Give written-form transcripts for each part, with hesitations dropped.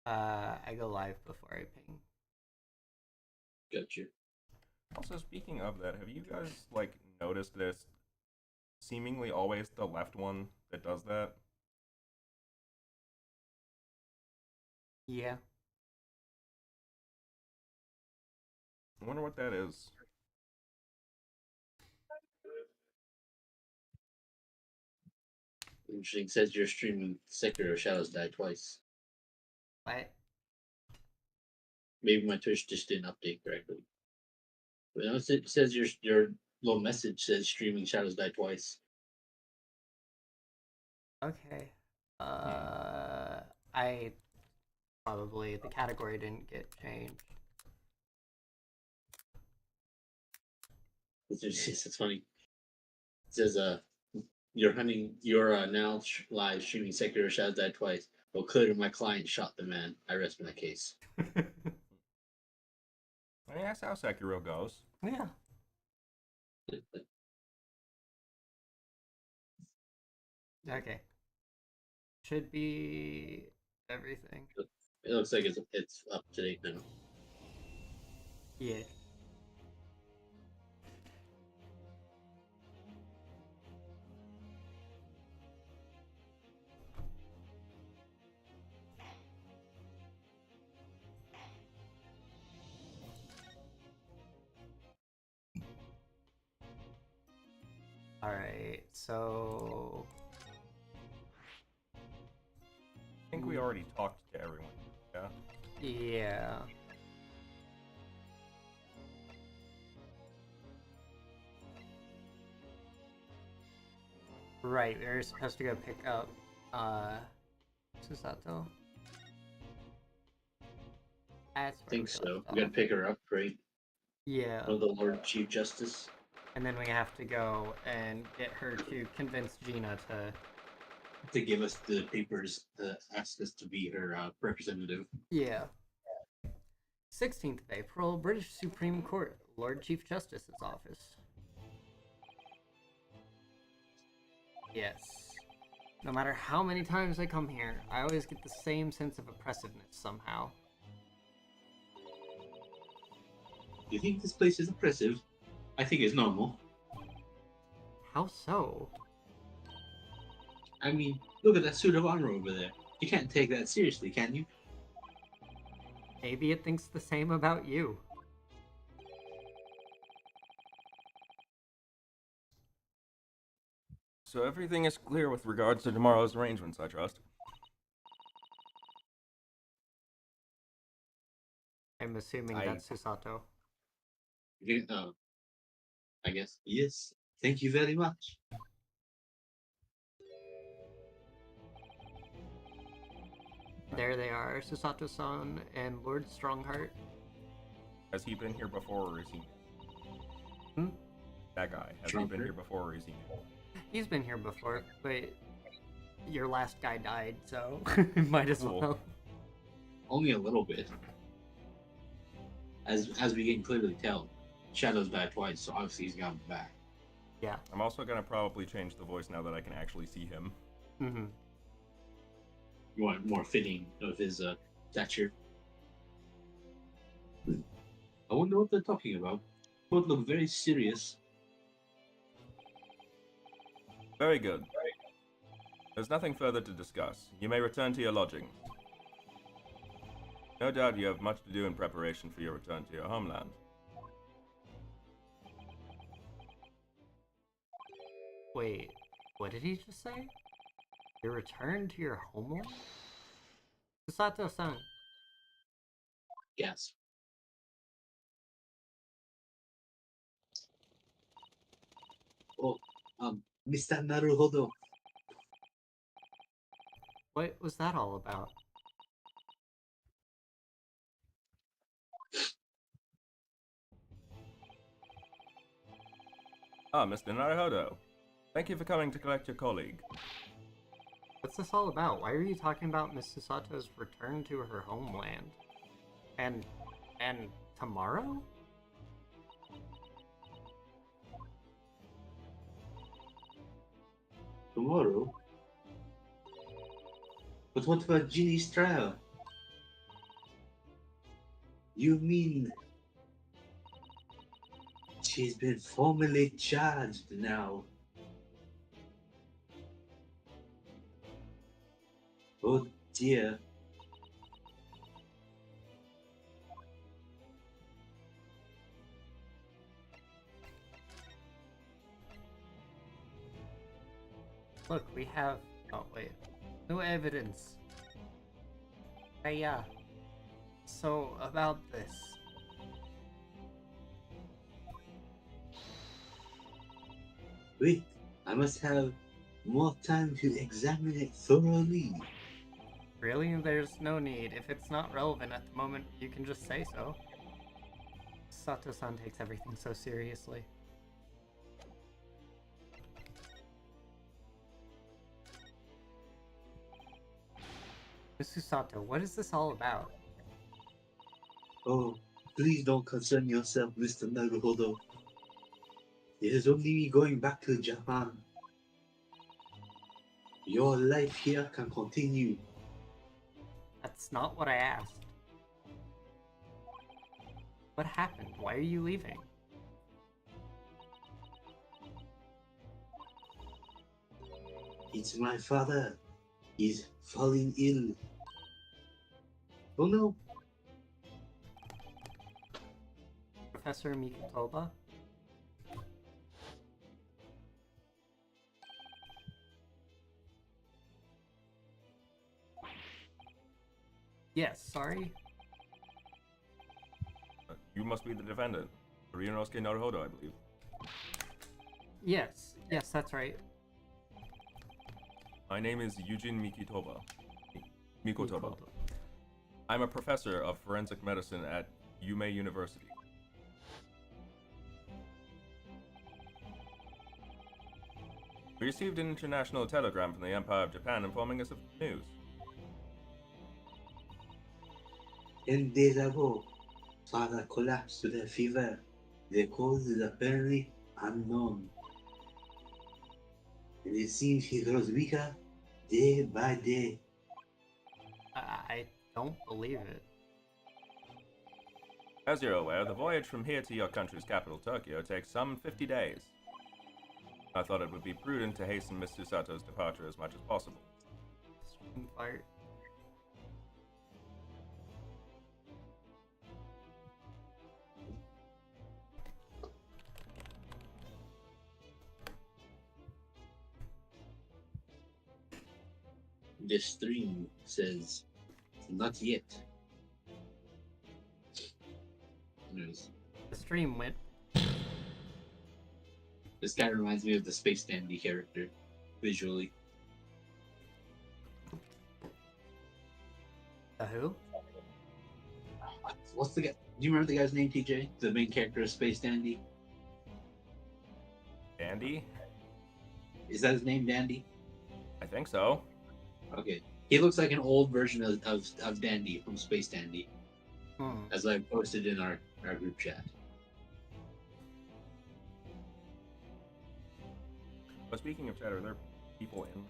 I go live before I ping. Gotcha. Also, speaking of that, have you guys like noticed this? Seemingly always the left one that does that. Yeah. I wonder what that is. Interesting. It says you're streaming Sekiro Shadows Die twice. What? Maybe my Twitch just didn't update correctly. But no, it says your little message says streaming Shadows Die twice. Okay. Hmm. I probably the category didn't get changed. It's funny. It says you're now live streaming Sekiro Shadows Die twice. Well, clearly my client shot the man. I rest my case. I mean, that's how Sekiro goes. Yeah. Okay. Should be everything. It looks like it's up to date now. Yeah. All right. So I think we already talked to everyone. Yeah. yeah. Right, we were supposed to go pick up Susato. That's I where we think left so. We off. gotta pick her up, right? Yeah. From the Lord Chief Justice. And then we have to go and get her to convince Gina To give us the papers to ask us to be her representative. yeah. 16th of April, British Supreme Court, Lord Chief Justice's office. Yes. No matter how many times I come here, I always get the same sense of oppressiveness somehow. You think this place is oppressive? I think it's normal. How so? I mean, look at that suit of armor over there. You can't take that seriously, can you? Maybe it thinks the same about you. So everything is clear with regards to tomorrow's arrangements, I trust. I'm assuming I that's Susato. I guess. Yes. Thank you very much. There they are, Susato-san and Lord Strongheart. Has he been here before, or is he? Hmm? That guy. Has he been here before, or is he? He's been here before, but your last guy died, so might as Cool. well. Only a little bit. As we can clearly tell, Shadows died twice, so obviously he's gone back. Yeah. I'm also gonna probably change the voice now that I can actually see him. Mm-hmm. You want more fitting of his stature. I wonder what they're talking about. Both look very serious. Very good. There's nothing further to discuss. You may return to your lodging. No doubt you have much to do in preparation for your return to your homeland. Wait, what did he just say? Your return to your homeland? Susato-san. Yes. Oh, Mr. Naruhodo. What was that all about? Ah, Mr. Naruhodo. Thank you for coming to collect your colleague. What's this all about? Why are you talking about Miss Susato's return to her homeland? And tomorrow? Tomorrow? But what about Ginny's trial? You mean she's been formally charged now? Oh dear. Look, we have... Oh, wait. No evidence. Hey, yeah. So, about this. Wait, I must have more time to examine it thoroughly. Really? There's no need. If it's not relevant at the moment, you can just say so. Sato-san takes everything so seriously. Mr. Sato, what is this all about? Oh, please don't concern yourself, Mr. Naruhodo. It is only me going back to Japan. Your life here can continue. That's not what I asked. What happened? Why are you leaving? It's my father. He's falling ill. Oh no. Professor Mikutoba? Yes, sorry? You must be the defendant. Ryunosuke Naruhodo, I believe. Yes, that's right. My name is Eugene Mikotoba. I'm a professor of forensic medicine at Yume University. We received an international telegram from the Empire of Japan informing us of the news. 10 days ago, father collapsed with a fever. The cause is apparently unknown. And it seems he grows weaker day by day. I don't believe it. As you're aware, the voyage from here to your country's capital, Tokyo, takes some 50 days. I thought it would be prudent to hasten Mr. Sato's departure as much as possible. String fart. This stream says, not yet. Yes. The stream went. This guy reminds me of the Space Dandy character, visually. The who? What's the guy? Do you remember the guy's name, TJ? The main character of Space Dandy? Dandy? Is that his name, Dandy? I think so. Okay. He looks like an old version of Dandy from Space Dandy, as I posted in our group chat. But speaking of chat, are there people in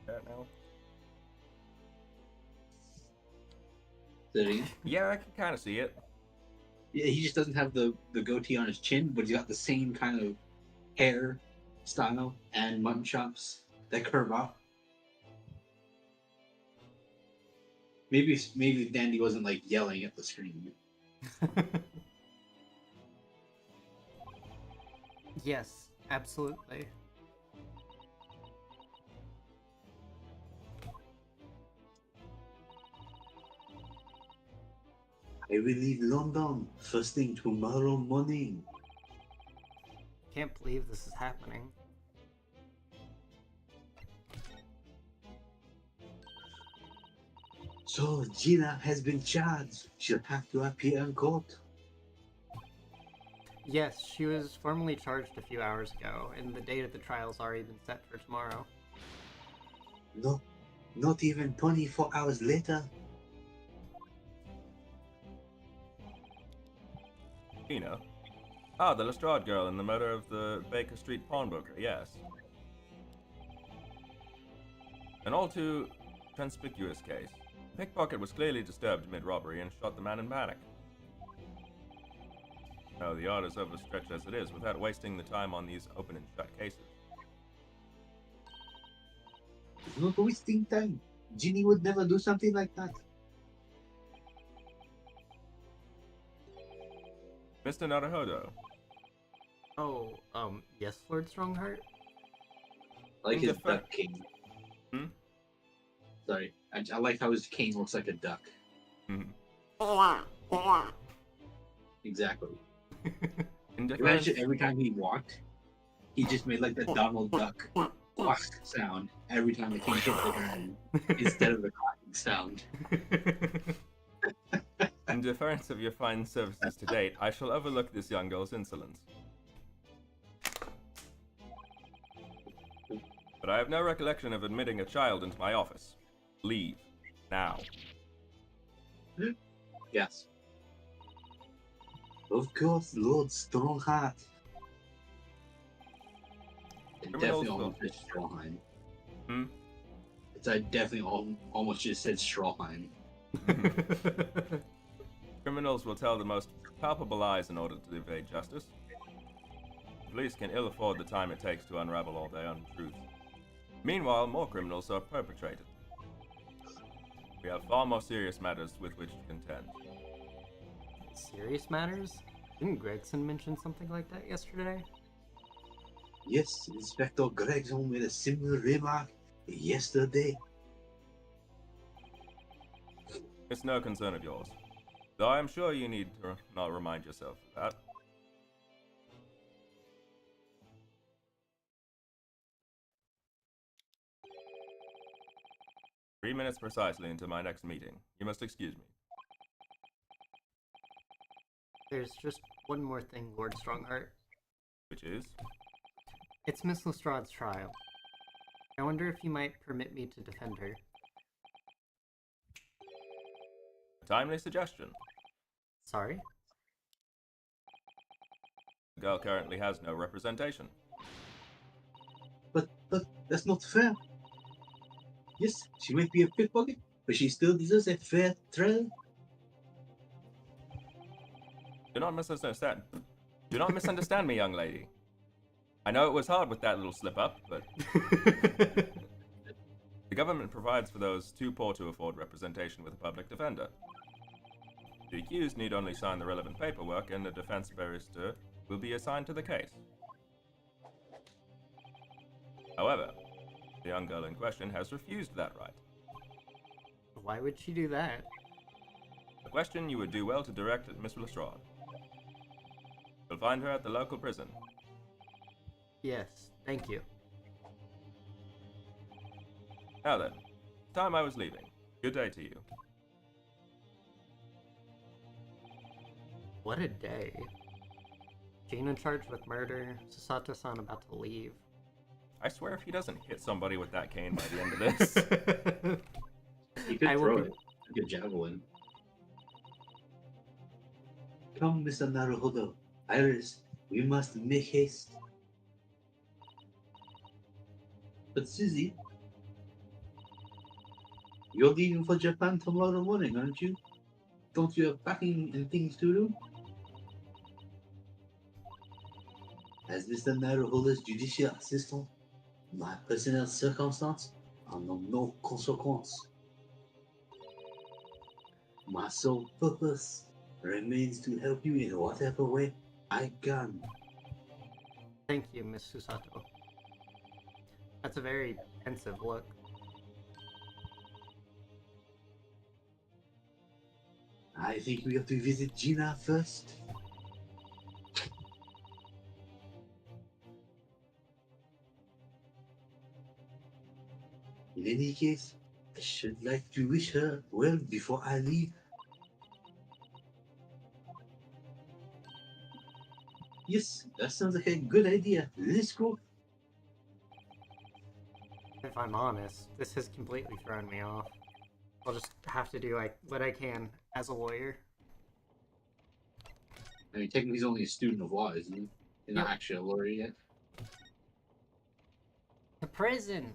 chat now? Yeah, I can kind of see it. Yeah, he just doesn't have the goatee on his chin, but he's got the same kind of hair style and mutton chops that curve up. Maybe Dandy wasn't like yelling at the screen. Yes, absolutely. I will leave London first thing tomorrow morning. Can't believe this is happening. So Gina has been charged. She'll have to appear in court. Yes, she was formally charged a few hours ago, and the date of the trial's already been set for tomorrow. No, not even 24 hours later. Tina? Ah, the Lestrade girl in the murder of the Baker Street pawnbroker, yes. An all too conspicuous case. The pickpocket was clearly disturbed mid-robbery and shot the man in panic. No, the yard is overstretched as it is, without wasting the time on these open and shut cases. It's not wasting time. Ginny would never do something like that. Mr. Naruhodo, Oh, yes, Lord Strongheart? I like In his defen- duck cane. Hmm? Sorry. I like how his cane looks like a duck. Mhm. Exactly. In defense, Imagine every time he walked, he just made like the Donald Duck quack sound every time the cane hit the ground instead of the quacking sound. in deference of your fine services to date, I shall overlook this young girl's insolence. But I have no recollection of admitting a child into my office. Leave. Now. Yes. Of course, Lord Strongheart. It Criminals definitely will- almost said Strawheim. Hmm? I definitely almost just said Strawheim. Criminals will tell the most palpable lies in order to evade justice. The police can ill afford the time it takes to unravel all their untruths. Meanwhile, more criminals are perpetrated. We have far more serious matters with which to contend. Serious matters? Didn't Gregson mention something like that yesterday? Yes, Inspector Gregson made a similar remark yesterday. It's no concern of yours, though I am sure you need to not remind yourself of that. "3 minutes precisely into my next meeting. You must excuse me." There's just one more thing, Lord Strongheart. Which is? It's Miss Lestrade's trial. I wonder if you might permit me to defend her. A timely suggestion. Sorry? The girl currently has no representation. But that's not fair. Yes, she might be a pickpocket, but she still deserves a fair trial. Do not misunderstand. Do not misunderstand me, young lady. I know it was hard with that little slip-up, but the government provides for those too poor to afford representation with a public defender. The accused need only sign the relevant paperwork, and a defense barrister will be assigned to the case. However, the young girl in question has refused that right. Why would she do that? A question you would do well to direct at Miss Lestrade. You'll find her at the local prison. Yes, thank you. Now then, time I was leaving. Good day to you. What a day. Gina charged with murder, Susato-san about to leave. I swear if he doesn't hit somebody with that cane by the end of this. You could I will throw be- it like a javelin. Come, Mr. Naruhodo. Iris, we must make haste. But Susie, you're leaving for Japan tomorrow morning, aren't you? Don't you have packing and things to do? As Mr. Naruhodo's judicial assistant, my personal circumstance are of no consequence. My sole purpose remains to help you in whatever way I can. Thank you, Miss Susato. That's a very pensive look. I think we have to visit Gina first. In any case, I should like to wish her well before I leave. Yes, that sounds like a good idea. Let's go. If I'm honest, this has completely thrown me off. I'll just have to do what I can as a lawyer. I mean, technically he's only a student of law, isn't he? He's not Yep. actually a lawyer yet. To prison!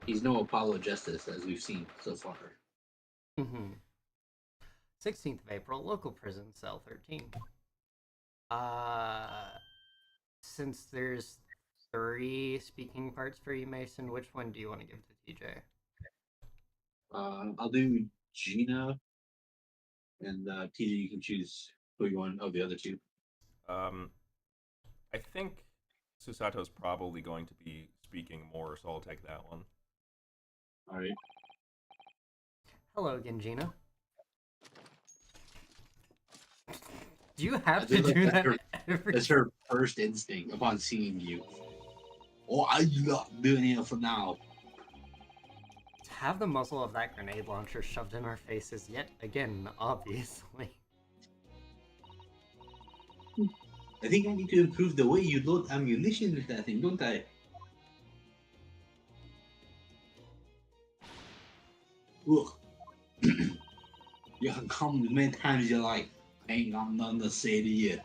He's no Apollo Justice, as we've seen so far. Mm-hmm. 16th of April, local prison, cell 13. Since there's 3 speaking parts for you, Mason, which one do you want to give to TJ? I'll do Gina, and TJ, you can choose who you want of the other two. I think Susato's probably going to be speaking more, so I'll take that one. All right. Hello again, Gina. Do you have to do that every... That's her first instinct upon seeing you. Oh, I'm not doing it for now. To have the muzzle of that grenade launcher shoved in our faces yet again, obviously. I think I need to improve the way you load ammunition with that thing, don't I? Look, you can come as many times as you like. I ain't got nothing to say to you.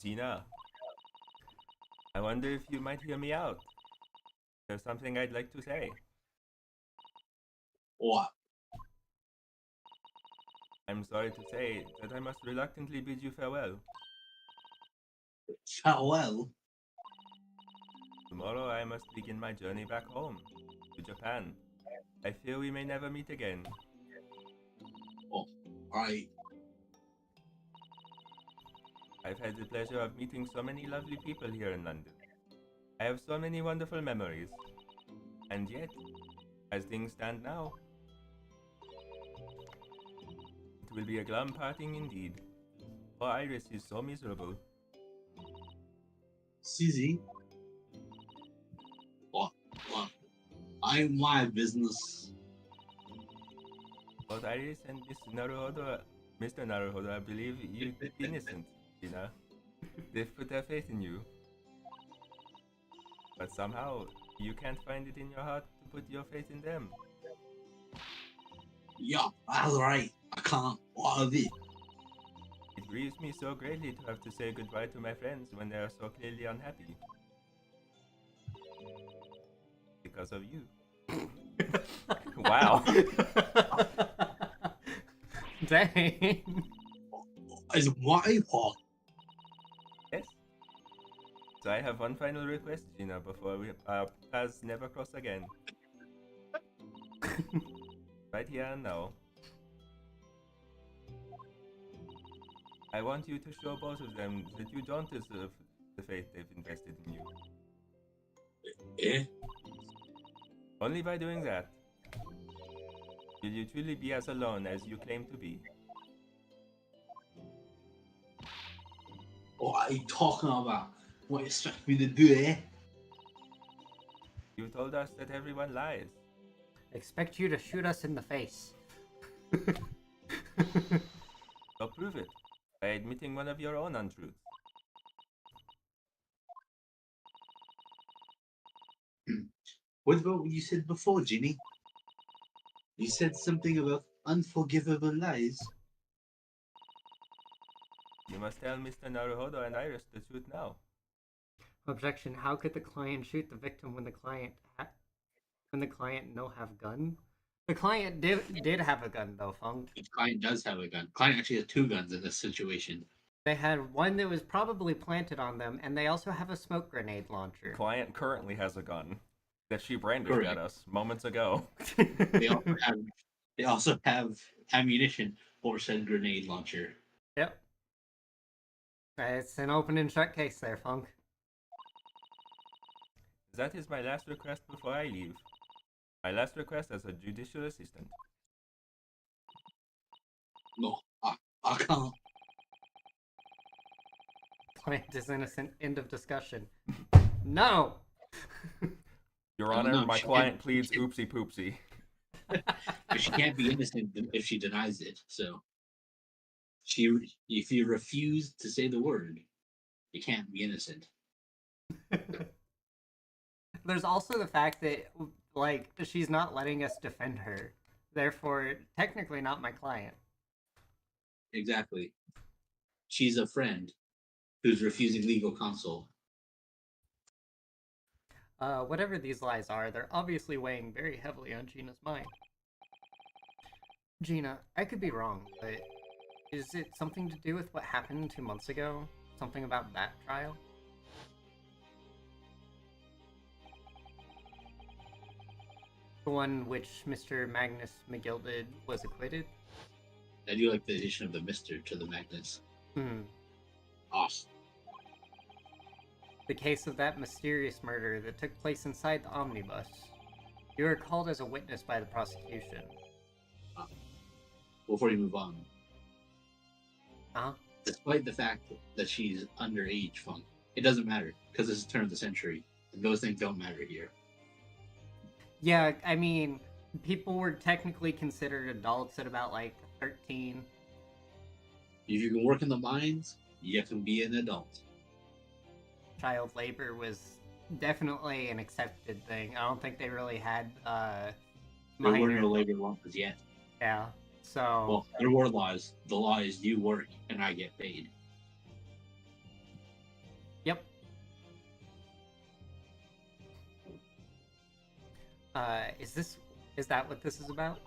Gina, I wonder if you might hear me out. There's something I'd like to say. What? I'm sorry to say that I must reluctantly bid you farewell. Farewell? Tomorrow I must begin my journey back home, to Japan. I fear we may never meet again. Oh, alright. I've had the pleasure of meeting so many lovely people here in London. I have so many wonderful memories. And yet, as things stand now, it will be a glum parting indeed. Poor Iris is so miserable. Susie? What? I'm my business. Both Iris and Mr. Naruhodo, I believe you're innocent, Gina. They've put their faith in you. But somehow, you can't find it in your heart to put your faith in them. Yeah, that's right. I can't. What of it? It grieves me so greatly to have to say goodbye to my friends when they are so clearly unhappy. Because of you. Wow. Dang. It's my fault. Yes. So I have one final request, Gina, before our paths never cross again. Right here and now. I want you to show both of them that you don't deserve the faith they've invested in you. Eh? Only by doing that will you truly be as alone as you claim to be. What are you talking about? What you expect me to do, eh? You told us that everyone lies. Expect you to shoot us in the face. So prove it by admitting one of your own untruths. What about what you said before, Ginny? You said something about unforgivable lies. You must tell Mr. Naruhodo and Iris the truth now. Objection. How could the client shoot the victim when the client no have gun? The client did have a gun though, Funk. The client does have a gun. Client actually has 2 guns in this situation. They had one that was probably planted on them, and they also have a smoke grenade launcher. Client currently has a gun that she brandished Correct. at us moments ago. They also have ammunition for said grenade launcher. Yep. It's an open and shut case there, Funk. That is my last request before I leave. My last request as a judicial assistant. No, I can't. Client is innocent. End of discussion. No! I Your don't Honor, know, my she client can't- pleads oopsie poopsie. But she can't be innocent if she denies it. So, if you refuse to say the word, you can't be innocent. There's also the fact that, like, she's not letting us defend her. Therefore, technically not my client. Exactly. She's a friend who's refusing legal counsel. Whatever these lies are, they're obviously weighing very heavily on Gina's mind. Gina, I could be wrong, but is it something to do with what happened 2 months ago? Something about that trial? The one which Mr. Magnus McGilded was acquitted? I do like the addition of the Mister to the Magnus. Awesome. The case of that mysterious murder that took place inside the omnibus. You were called as a witness by the prosecution. Before you move on, Huh? despite the fact that she's underage, Funk, it doesn't matter because this is turn of the century, and those things don't matter here. Yeah, I mean, people were technically considered adults at about, like, 13. If you can work in the mines, you can be an adult. Child labor was definitely an accepted thing. I don't think they really had, There were minor... no labor laws yet. Yeah, so... Well, there were laws. The law is you work and I get paid. Yep. Is that what this is about?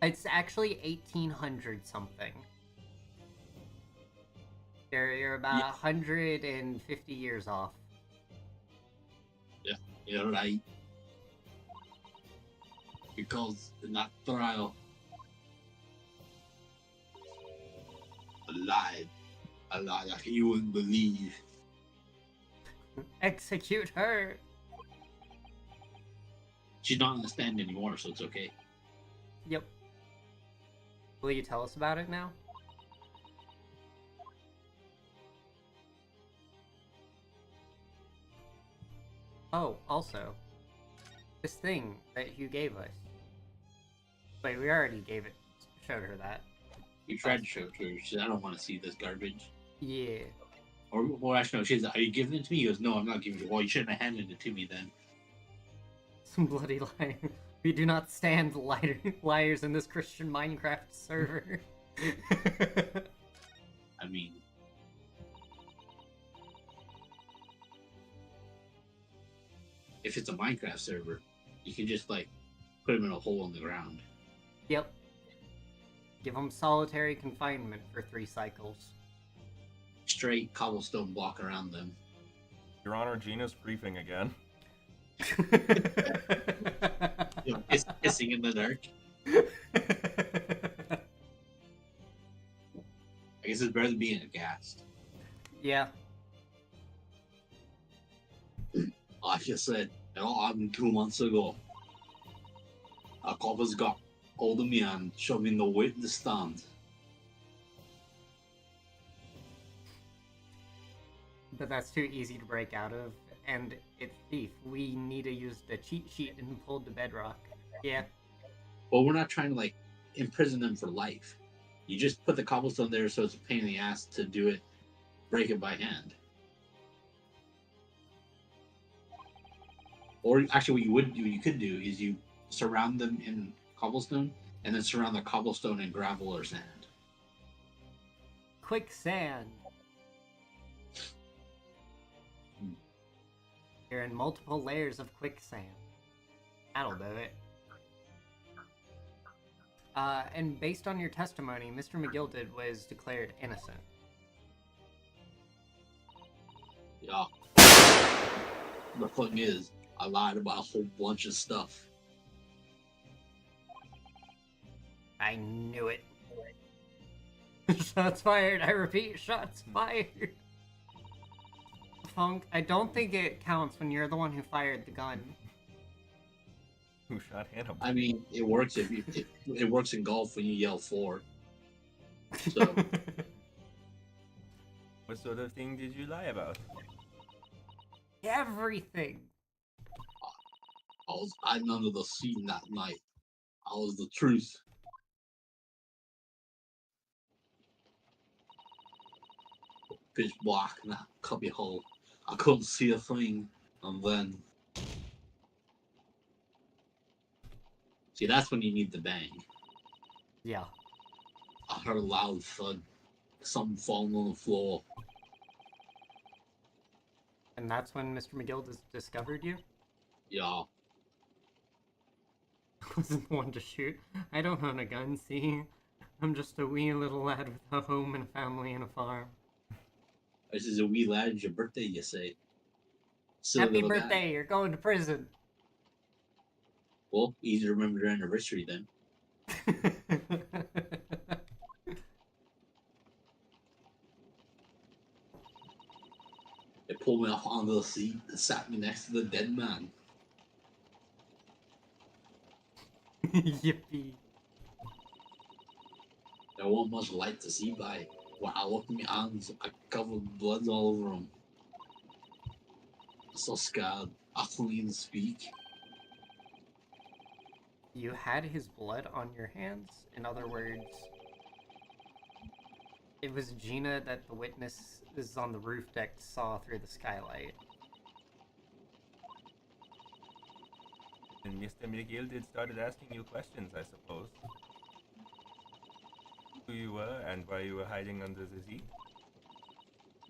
It's actually 1800 something. You're about 150 years off. Yeah, you're right. Because in that trial, a lie like you wouldn't believe. Execute her! She's not on the stand anymore, so it's okay. Yep. Will you tell us about it now? Oh, also, this thing that you gave us. Wait, we already showed her that. You tried to show it to her. She said, I don't want to see this garbage. Yeah. Or, well, actually, no, she said, are you giving it to me? He goes, no, I'm not giving it. Well, you shouldn't have handed it to me then. Some bloody liar. We do not stand liars in this Christian Minecraft server. I mean, if it's a Minecraft server, you can just, like, put them in a hole in the ground. Yep. Give them solitary confinement for 3 cycles. Straight cobblestone block around them. Your Honor, Gina's briefing again. You know, hissing in the dark. I guess it's better than being aghast. Yeah. Like I said, it all happened 2 months ago. A coppers got hold of me and shoved me in the witness stand. But that's too easy to break out of, and it's thief. We need to use the cheat sheet and pull the bedrock. Yeah. Well, we're not trying to, like, imprison them for life. You just put the cobblestone there so it's a pain in the ass to do it, break it by hand. Or actually, what you could do is you surround them in cobblestone and then surround the cobblestone in gravel or sand. Quicksand. You're in multiple layers of quicksand. That'll do it. And based on your testimony, Mr. McGilded was declared innocent. Yeah. The thing is, I lied about a whole bunch of stuff. I knew it. Shots fired. I repeat, shots fired. Funk, I don't think it counts when you're the one who fired the gun. Who shot Hannibal? I mean, it works if it works in golf when you yell 4. So What sort of thing did you lie about? Everything. I was hiding under the scene that night. I was the truth. Pitch black in that cubby hole. I couldn't see a thing, and then see that's when you need the bang. Yeah. I heard a loud thud, something falling on the floor. And that's when Mr. McGill discovered you? Yeah. I wasn't the one to shoot. I don't own a gun, see? I'm just a wee little lad with a home and a family and a farm. This is a wee lad. It's your birthday, you say. Silly Happy little guy. birthday, you're going to prison. Well, easy to remember your anniversary then. They pulled me off onto the seat and sat me next to the dead man. Yippee. There wasn't much light to see by. When I looked at my hands, I covered blood all over them. I'm so scared. I couldn't even speak. You had his blood on your hands? In other words, it was Gina that the witnesses on the roof deck saw through the skylight. And Mr. McGill did started asking you questions, I suppose. Who you were and why you were hiding under the seat?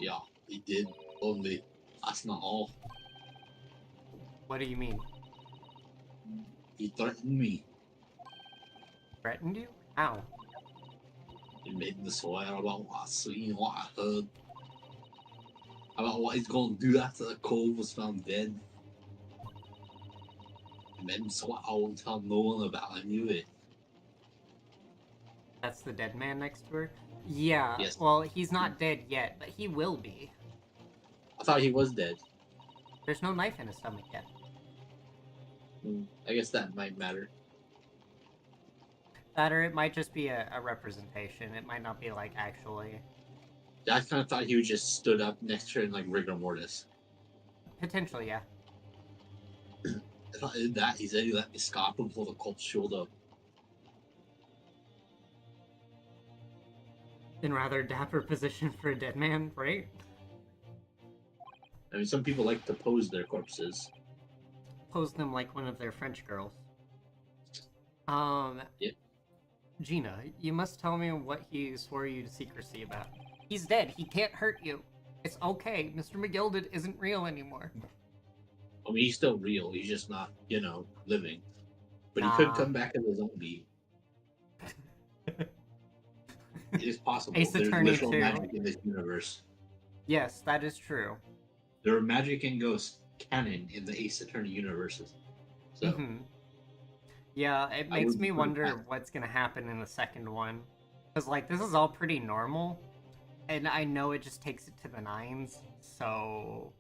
Yeah, he did. Only that's not all. What do you mean? He threatened me. Threatened you? How? He made me swear about what I seen, what I heard. About what he's going to do after the cove was found dead. He made me swear I won't tell no one about any of it. That's the dead man next to her? Yeah, Yes. well, he's not dead yet, but he will be. I thought he was dead. There's no knife in his stomach yet. I guess that might matter. That or it might just be a representation. It might not be, like, actually. I kind of thought he was just stood up next to her in like rigor mortis. Potentially, yeah. If I did that, he said he let me scarp him before the cops showed up. In rather dapper position for a dead man, right? I mean, some people like to pose their corpses. Pose them like one of their French girls. Yeah. Gina, you must tell me what he swore you to secrecy about. He's dead. He can't hurt you. It's okay. Mr. McGilded isn't real anymore. I mean, he's still real. He's just not, living. But he could Nah. come back as a zombie. It is possible. Ace There's Attorney literal 2. magic in this universe. Yes, that is true. There are magic and ghosts canon in the Ace Attorney universes. So, Mhm. Yeah, it I makes wouldn't me put it wonder past- what's gonna happen in the second one. Because, like, this is all pretty normal. And I know it just takes it to the nines, so...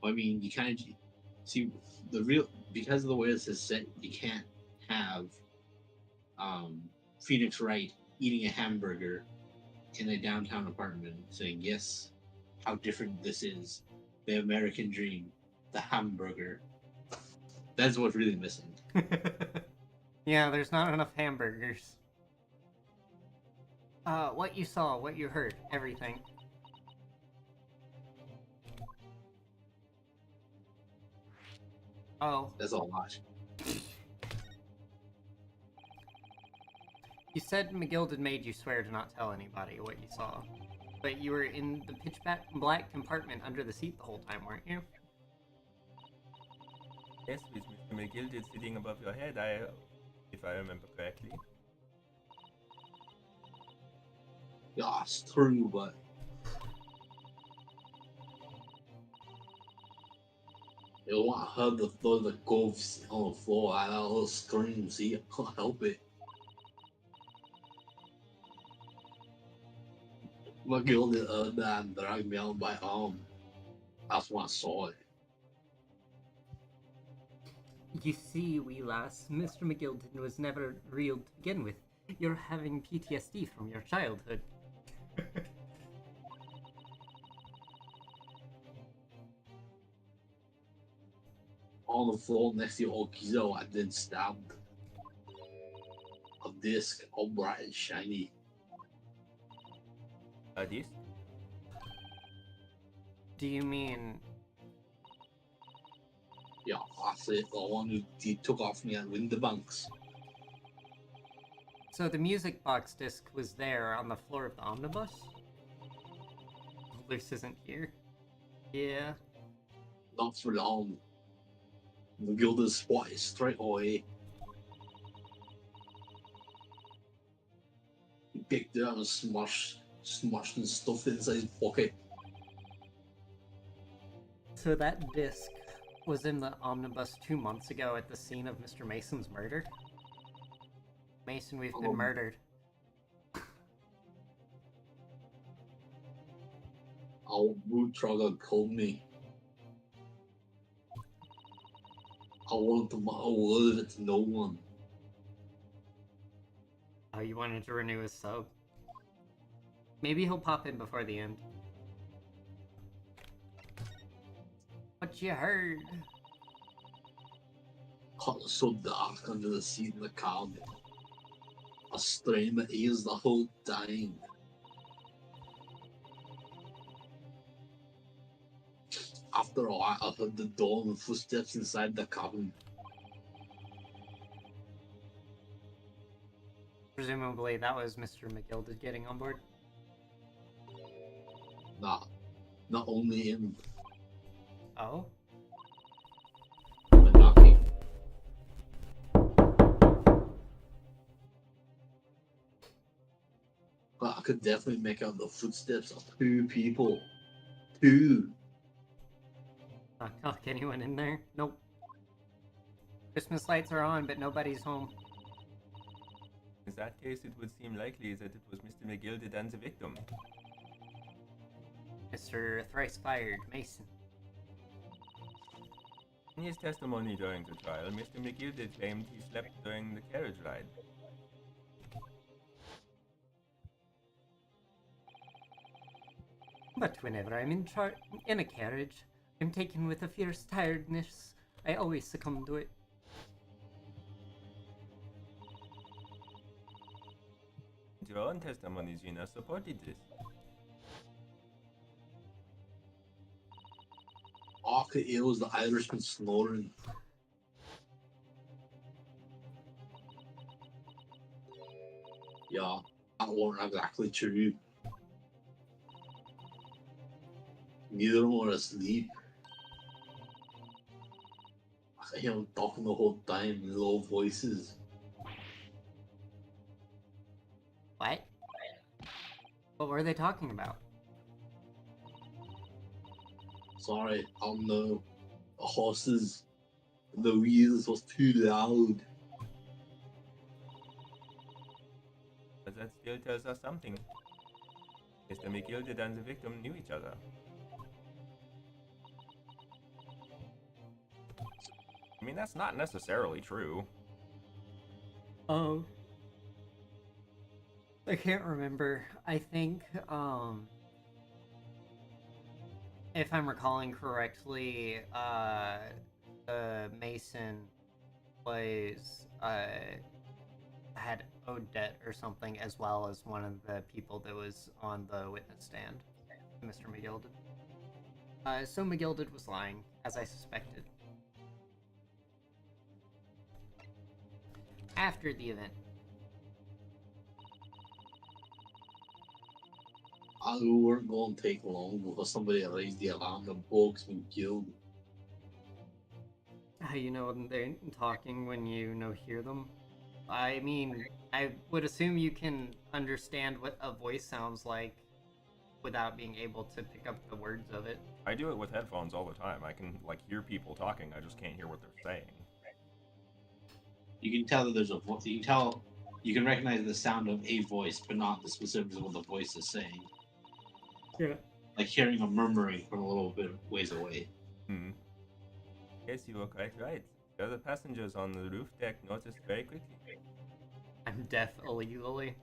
I mean, you kind of see because of the way this is set, you can't have Phoenix Wright eating a hamburger in a downtown apartment saying, yes, how different this is. The American dream, the hamburger. That's what's really missing. Yeah, there's not enough hamburgers. What you saw, what you heard, everything. Oh, That's a lot. you said McGilded made you swear to not tell anybody what you saw. But you were in the pitch black compartment under the seat the whole time, weren't you? Yes, with Mr. McGill did sitting above your head, if I remember correctly. Yeah, it's true, but you want her to throw the gloves on the floor. I had a little scream, see? I can't help it. My girl did that and dragged me out by arm. That's when I saw it. You see, wee lass, Mr. McGilded was never real to begin with. You're having PTSD from your childhood. On the floor next to your old Kizo, I've been stabbed. A disc, all bright and shiny. A disc? Do you mean... Yeah, that's it. The one who he took off me at Winterbanks. So the music box disc was there on the floor of the omnibus? This isn't here. Yeah. Not for long. Magilda spotted straight away. He picked it up and smushed and stuffed it inside his pocket. So that disc was in the omnibus 2 months ago at the scene of Mr. Mason's murder? Mason, we've been murdered. Our root trugger called me. I wanted to mutter a word of it to no one. Oh, you wanted to renew his sub? Maybe he'll pop in before the end. What you heard? Hot was so dark under the seat of the car. I strained my ears the whole time. After a while, I heard the door and footsteps inside the cabin. Presumably that was Mr. McGilda getting on board. Nah, not only him, Oh? but knocking. But I could definitely make out the footsteps of 2 people. 2. Knock anyone in there? Nope. Christmas lights are on, but nobody's home. In that case, it would seem likely that it was Mr. McGilded and the victim. Mr. Thrice Fired Mason. In his testimony during the trial, Mr. McGilded claimed he slept during the carriage ride. But whenever I'm in a carriage, I'm taken with a fierce tiredness. I always succumb to it. Your own testimony, Gina, supported this. All I could hear was the Irishman snoring. Yeah, that wasn't exactly true. Neither of them were asleep. I could hear them talking the whole time in low voices. What? What were they talking about? Sorry, I don't know. The horses and the wheels was too loud. But that still tells us something. Mr. McGilded and the victim knew each other. I mean, that's not necessarily true. Oh. I can't remember. I think, if I'm recalling correctly, Mason was, had Odette or something, as well as one of the people that was on the witness stand, Mr. McGilded. So McGilded was lying, as I suspected. After the event. I knew we weren't going to take long before somebody raised the alarm. The bugs been killed. How you know when they're talking when you hear them? I mean, I would assume you can understand what a voice sounds like without being able to pick up the words of it. I do it with headphones all the time. I can, hear people talking, I just can't hear what they're saying. You can tell that there's a voice. You can recognize the sound of a voice, but not the specifics of what the voice is saying. Yeah. Like hearing a murmuring from a little bit of ways away. Yes, you were quite right. The other passengers on the roof deck noticed very quickly. I'm deaf illegally.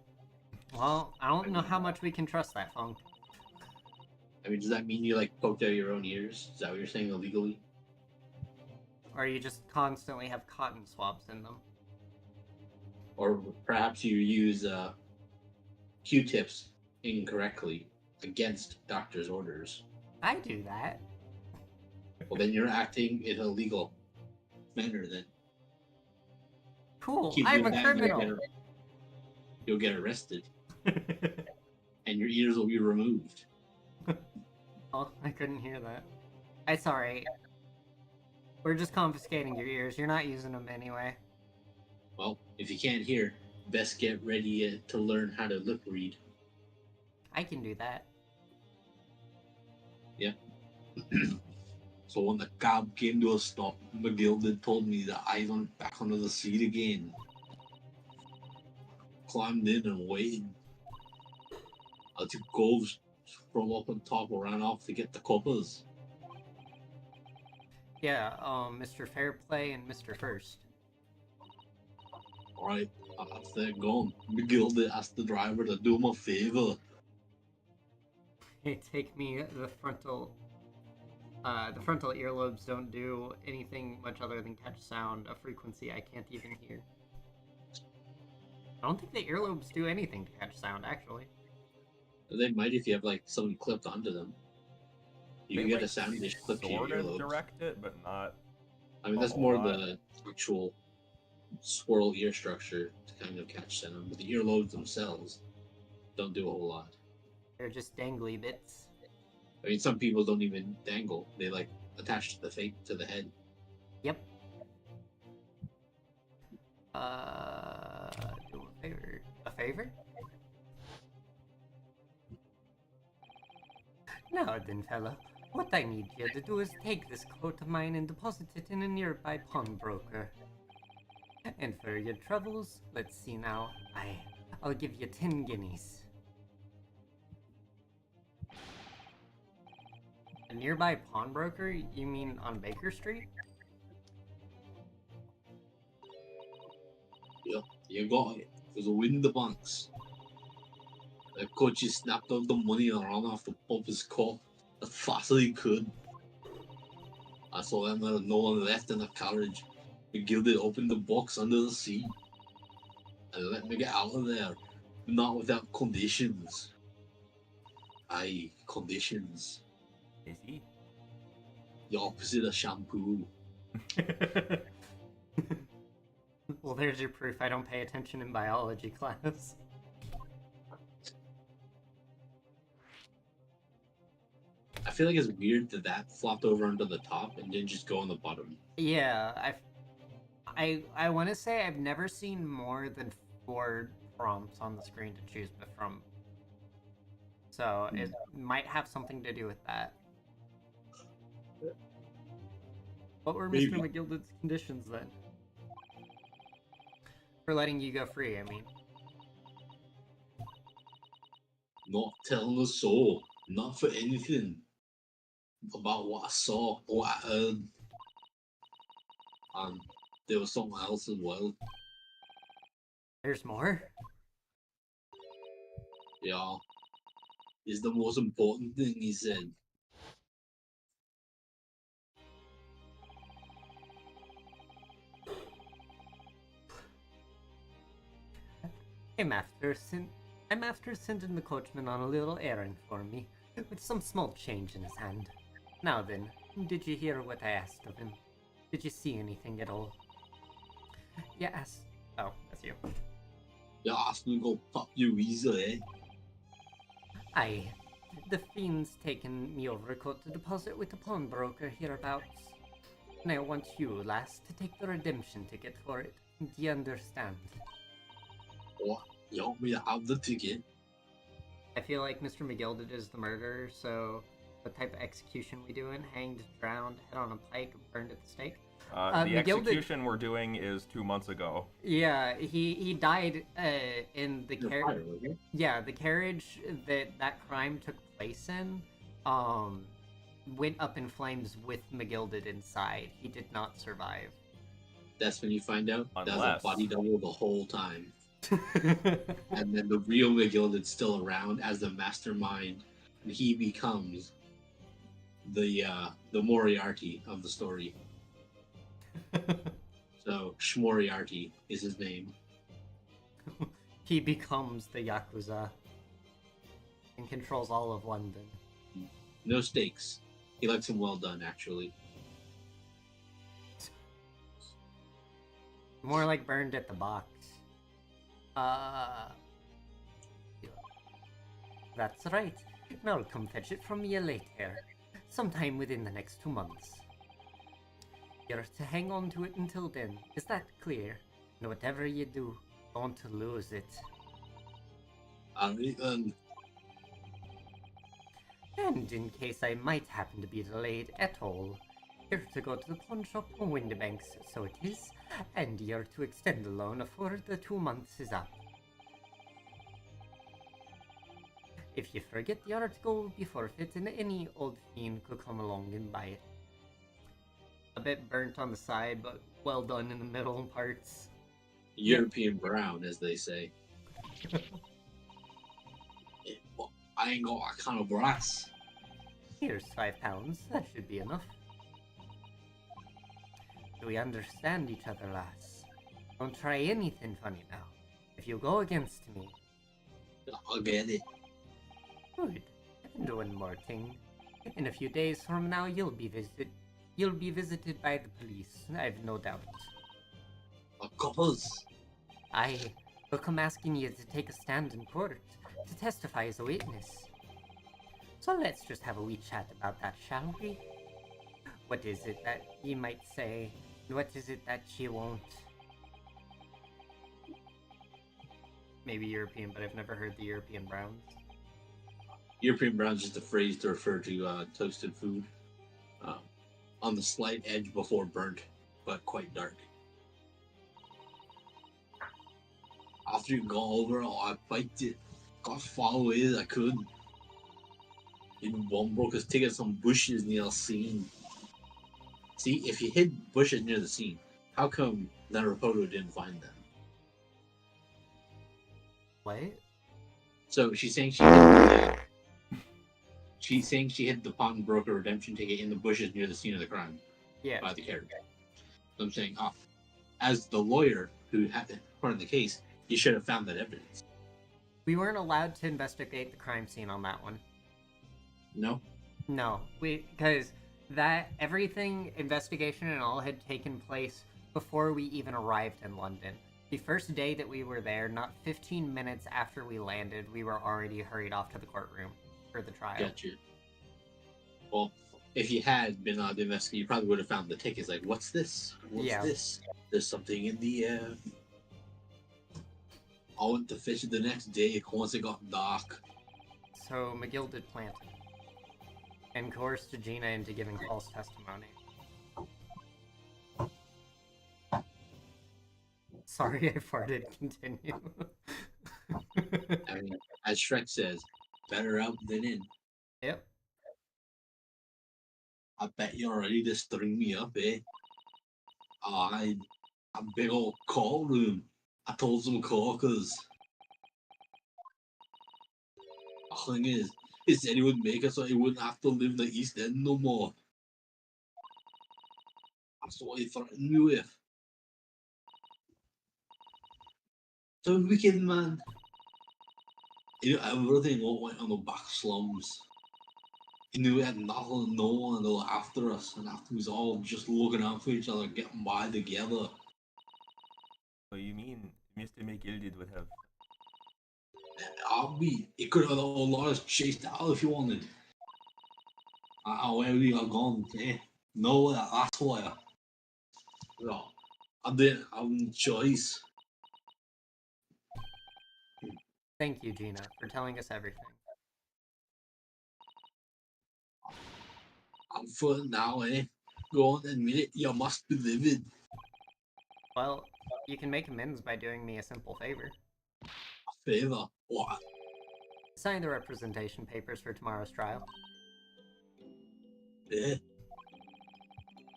Well, I don't know how much we can trust that, Funk. I mean, does that mean you poked out your own ears? Is that what you're saying illegally? Or you just constantly have cotton swabs in them. Or perhaps you use Q-tips incorrectly against doctor's orders. I do that. Well, then you're acting in a legal manner. Then Cool, keep I'm doing a that, criminal. you'll get arrested, and your ears will be removed. Oh, I couldn't hear that. It's alright. We're just confiscating your ears. You're not using them anyway. Well, if you can't hear, best get ready to learn how to lip read. I can do that. Yeah. So when the cab came to a stop, McGilded told me that I went back onto the seat again. Climbed in and waited. I took Goves from up on top and ran off to get the coppers. Yeah, Mr. Fairplay and Mr. First. Alright, after they're gone, McGilded asked the driver to do him a favor. Hey, take me the frontal earlobes don't do anything much other than catch sound, a frequency I can't even hear. I don't think the earlobes do anything to catch sound, actually. They might if you have like something clipped onto them. You They, can get like, a sound dish clipped to your sort of earlobes. direct it, but not. I mean, a that's whole more lot. the actual swirl ear structure to kind of catch sound, but the earlobes themselves don't do a whole lot. They're just dangly bits. I mean, some people don't even dangle; they like attach to the head. Yep. Do a favor. A favor? Now then, fella, what I need you to do is take this coat of mine and deposit it in a nearby pawnbroker. And for your troubles, let's see now, I'll give you 10 guineas. A nearby pawnbroker? You mean on Baker Street? Yep, you got it. It was a win the banks. The coach snapped out the money and ran off to pump his cock as fast as he could. I saw them there was no one left in the carriage. McGilded opened the box under the seat and let me get out of there, not without conditions. Aye, conditions. Is he? The opposite of shampoo. Well, there's your proof I don't pay attention in biology class. I feel like it's weird that that flopped over onto the top and didn't just go on the bottom. Yeah, I want to say I've never seen more than 4 prompts on the screen to choose from. So it might have something to do with that. What were Maybe. Mr. McGilded's conditions then? For letting you go free, I mean. Not telling us so. Not for anything. About what I saw, what I heard. And there was something else as well. There's more? Yeah. Is the most important thing, he said. I'm after sending the coachman on a little errand for me, with some small change in his hand. Now then, did you hear what I asked of him? Did you see anything at all? You asked... Oh, that's you. You asked me to go pop you easy, eh? Aye. The fiend's taken me over coat to deposit with the pawnbroker hereabouts. And I want you, lass, to take the redemption ticket for it. Do you understand? What? You want me to have the ticket? I feel like Mr. McGilded is the murderer, so what type of execution we doing? Hanged, drowned, head on a pike, burned at the stake? The McGilded- execution we're doing is 2 months ago. Yeah, he died in the You're carriage. fired, wasn't it? Yeah, the carriage that crime took place in, went up in flames with McGilded inside. He did not survive. That's when you find out that was Unless- a body double the whole time. And then the real McGilded's still around as the mastermind, and he becomes the Moriarty of the story. So Schmoriarty is his name. He becomes the Yakuza and controls all of London. No stakes. He likes him well done, actually. More like burned at the box. That's right. And I'll come fetch it from you later. Sometime within the next 2 months. You're to hang on to it until then. Is that clear? And whatever you do, don't lose it. Alright then. And in case I might happen to be delayed at all, you're to go to the pawn shop on Windybanks, so it is, and you're to extend the loan before the 2 months is up. If you forget the article will be forfeit, and any old fiend could come along and buy it. A bit burnt on the side, but well done in the middle parts. European brown, as they say. I ain't got that kind of brass. Here's £5. That should be enough. Do we understand each other, lass? Don't try anything funny now. If you go against me... I'll get it. Good. And one more thing. In a few days from now, you'll be visited by the police, I've no doubt. Of course. I will come asking you to take a stand in court, to testify as a witness. So let's just have a wee chat about that, shall we? What is it that ye might say? What is it that ye won't? Maybe European, but I've never heard the European browns. European brown is just a phrase to refer to toasted food. On the slight edge before burnt, but quite dark. After you go over, I biked it. Got as far away as I could. Even one broke his ticket some bushes near the scene. See, if you hid bushes near the scene, how come that reporter didn't find them? What? So she's saying she hid the pawnbroker redemption ticket in the bushes near the scene of the crime. Yeah. By the carriage. So I'm saying, as the lawyer who had part of the case, you should have found that evidence. We weren't allowed to investigate the crime scene on that one. No? No, because everything, investigation and all, had taken place before we even arrived in London. The first day that we were there, not 15 minutes after we landed, we were already hurried off to the courtroom for the trial. Gotcha. Well, if you had been on the investigation, you probably would have found the tickets. Like, what's this? What's this? There's something in the air. I went to fish it the next day once it got dark. So McGill did plant it and coerced Gina into giving false testimony. Sorry, I farted. Continue. I mean, as Shrek says, better out than in. Yep. I bet you're ready to string me up, eh? A big old courtroom. I told some corkers. The thing is, he said he would make it so he wouldn't have to live in the East End no more. That's what he threatened me with. So wicked, man. He knew everything what went on the back slums. He knew we had nothing, no one to look after us, and after we was all just looking out for each other, getting by together. So you mean Mr. McGilded would have... He could have all lot us chased out if you wanted. Where we are gone, eh? No, that's why. No, I didn't have any choice. Thank you, Gina, for telling us everything. I'm for it now, eh? Go on, admit it, you must be livid. Well, you can make amends by doing me a simple favor. A favor? What? Sign the representation papers for tomorrow's trial. Eh?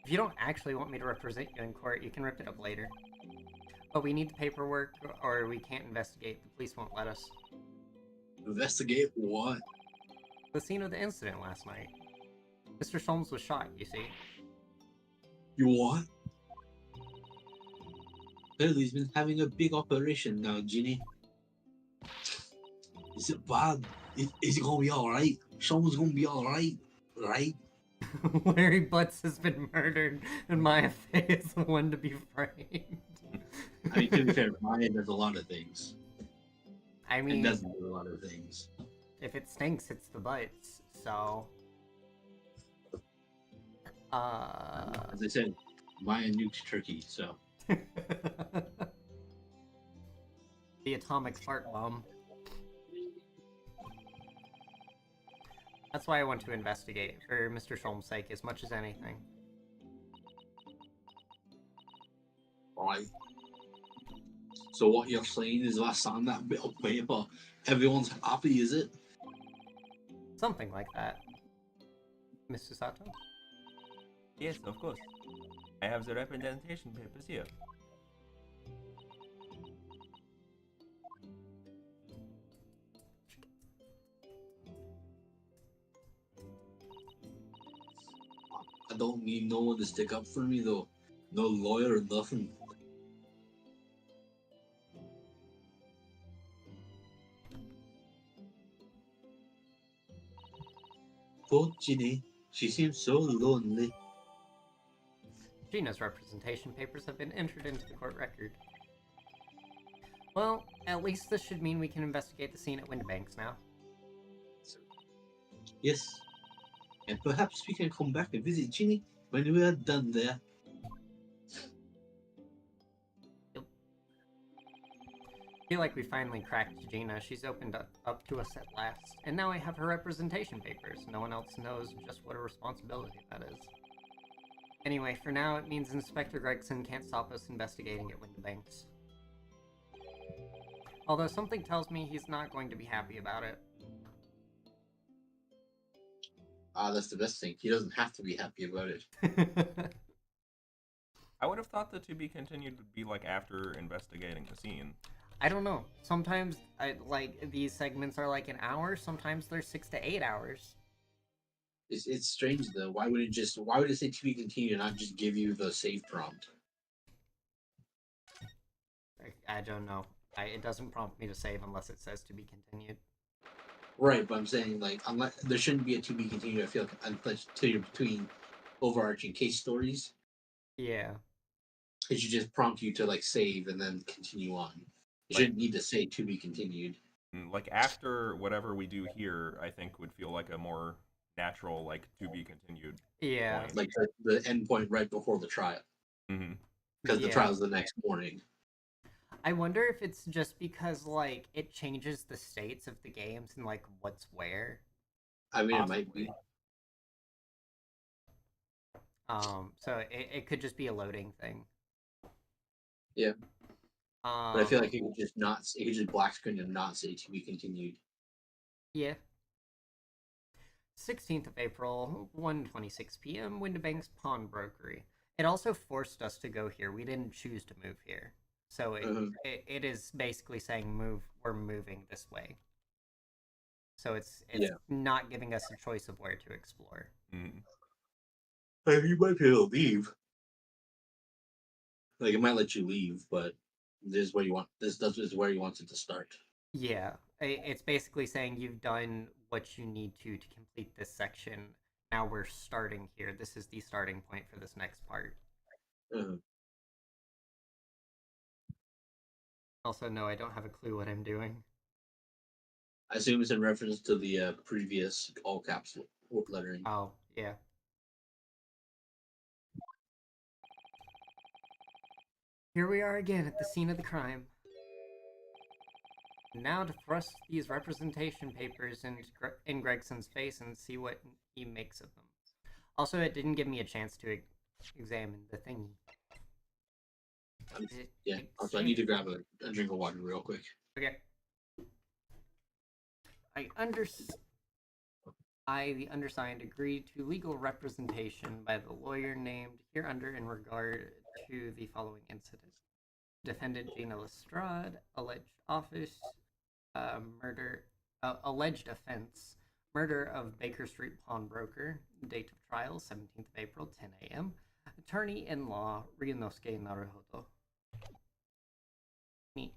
If you don't actually want me to represent you in court, you can rip it up later. But we need the paperwork, or we can't investigate. The police won't let us. Investigate what? The scene of the incident last night. Mr. Solms was shot, you see. You what? Billy's been having a big operation now, Ginny. Is it bad? Is it gonna be alright? Someone's gonna be alright, right? Larry Butts has been murdered, and Maya Fey is the one to be framed. I mean, to be fair, Maya does a lot of things. I mean, it doesn't do a lot of things. If it stinks, it's the butts, so... As I said, Maya nuked Turkey, so The atomic fart bomb. That's why I want to investigate, for Mr. Sholm's sake, as much as anything. right. So what you're saying is, if I sign that bit of paper, everyone's happy, is it? Something like that. Mr. Sato? Yes, of course. I have the representation papers here. I don't need no one to stick up for me though. No lawyer or nothing. Poor Ginny. She seems so lonely. Gina's representation papers have been entered into the court record. Well, at least this should mean we can investigate the scene at Windbanks now. Yes. And perhaps we can come back and visit Ginny when we are done there. I feel like we finally cracked Gina. She's opened up to us at last. And now I have her representation papers. No one else knows just what a responsibility that is. Anyway, for now, it means Inspector Gregson can't stop us investigating at Windbanks. Although something tells me he's not going to be happy about it. That's the best thing. He doesn't have to be happy about it. I would have thought that to be continued would be like after investigating the scene. I don't know. Sometimes, these segments are like an hour. Sometimes they're 6 to 8 hours. It's strange though. Why would it say to be continued and not just give you the save prompt? I don't know. It doesn't prompt me to save unless it says to be continued. Right, but I'm saying like unless there shouldn't be a to be continued. I feel like unless you're between overarching case stories, Yeah. it should just prompt you to like save and then continue on. You shouldn't need to say to be continued. Like after whatever we do here, I think would feel like a more natural, like to be continued. Yeah. Point. Like the end point right before the trial. Mm-hmm. Because the trial's the next morning. I wonder if it's just because like it changes the states of the games and like what's where. I mean, possibly. It might be. So it could just be a loading thing. Yeah. But I feel like it could just black screen and not say to be continued. Yeah. 16th of April, 1:26 p.m., Windbanks Pawnbrokery. It also forced us to go here. We didn't choose to move here. So it is basically saying we're moving this way. So it's not giving us a choice of where to explore. Mm. You might be able to leave. Like it might let you leave, but this is where you want is where you want it to start. Yeah. It's basically saying you've done what you need to complete this section. Now we're starting here. This is the starting point for this next part. Also, no, I don't have a clue what I'm doing. I assume it's in reference to the previous all caps lettering. Oh, yeah. Here we are again at the scene of the crime. Now to thrust these representation papers in Gregson's face and see what he makes of them. Also, it didn't give me a chance to examine the thingy. Also, I need to grab a drink of water real quick. Okay. The undersigned, agree to legal representation by the lawyer named hereunder in regard to the following incident. Defendant Gina Lestrade, alleged alleged offense, murder of Baker Street pawnbroker, date of trial, 17th of April, 10 a.m., attorney-in-law, Ryunosuke Naruhodo. Neat.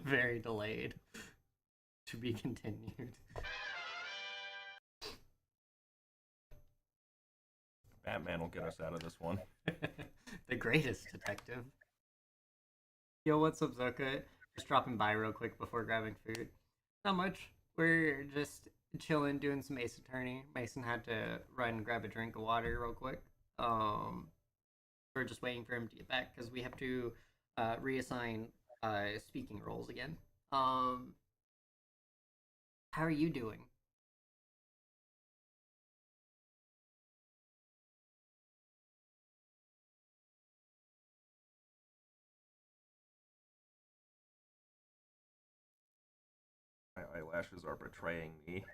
Very delayed. To be continued. Batman will get us out of this one. The greatest detective. Yo, what's up, Zoka? Just dropping by real quick before grabbing food. Not much. We're just chilling, doing some Ace Attorney. Mason had to run and grab a drink of water real quick. We're just waiting for him to get back because we have to reassign speaking roles again. How are you doing? My eyelashes are betraying me.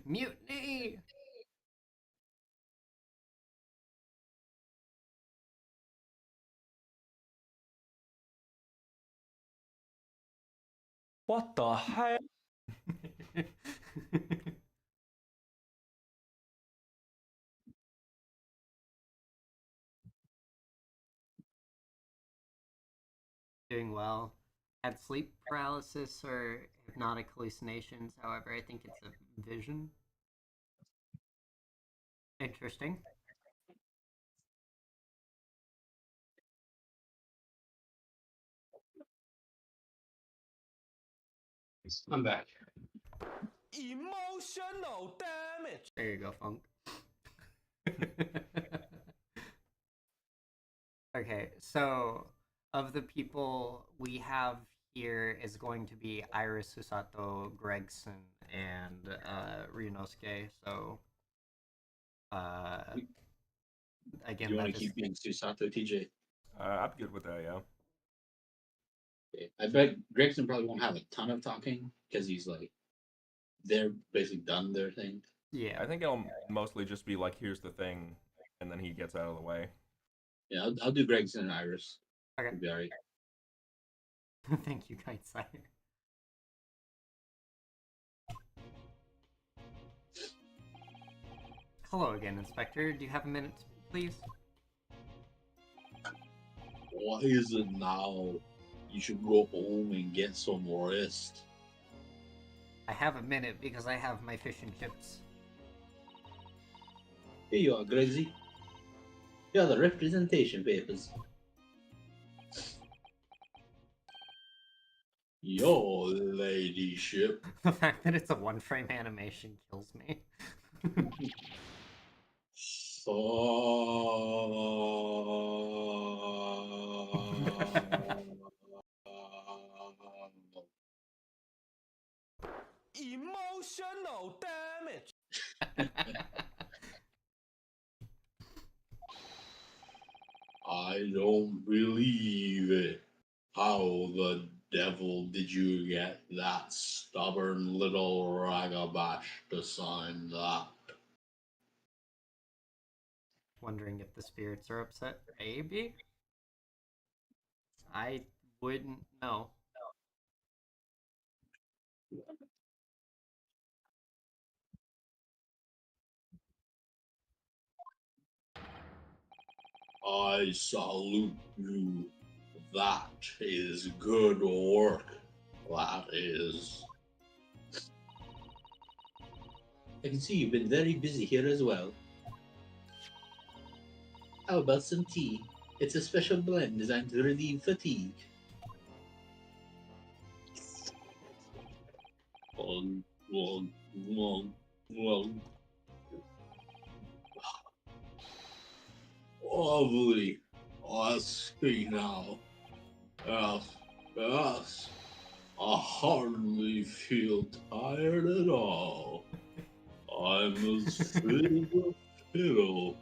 Mutiny! What the hell? Doing well. Had sleep paralysis or hypnotic hallucinations, however, I think it's a vision. Interesting. I'm back. Emotional damage. There you go, Funk. Okay, so of the people we have here is going to be Iris Susato, Gregson, and Ryunosuke. So again, You want that to is keep being Susato, TJ? I'm good with that, yeah. Okay. I bet Gregson probably won't have a ton of talking because he's like, they're basically done their thing. yeah. I think it'll mostly just be like, here's the thing, and then he gets out of the way. Yeah, I'll do Gregson and Iris. Okay. It'll be all right. Thank you, Kite Sire. Hello again, Inspector. Do you have a minute, please? Why is it now? You should go home and get some rest. I have a minute because I have my fish and chips. Here you are, Gregsy. Here are the representation papers. Your ladyship. The fact that it's a one-frame animation kills me. Emotional damage. I don't believe it. How the devil did you get that stubborn little ragabash to sign that? Wondering if the spirits are upset. Maybe? I wouldn't know. I salute you. That is good work. That is. I can see you've been very busy here as well. How about some tea? It's a special blend designed to relieve fatigue. Lovely. Let's see now. Yes, yes. I hardly feel tired at all. I'm as fit as a fiddle,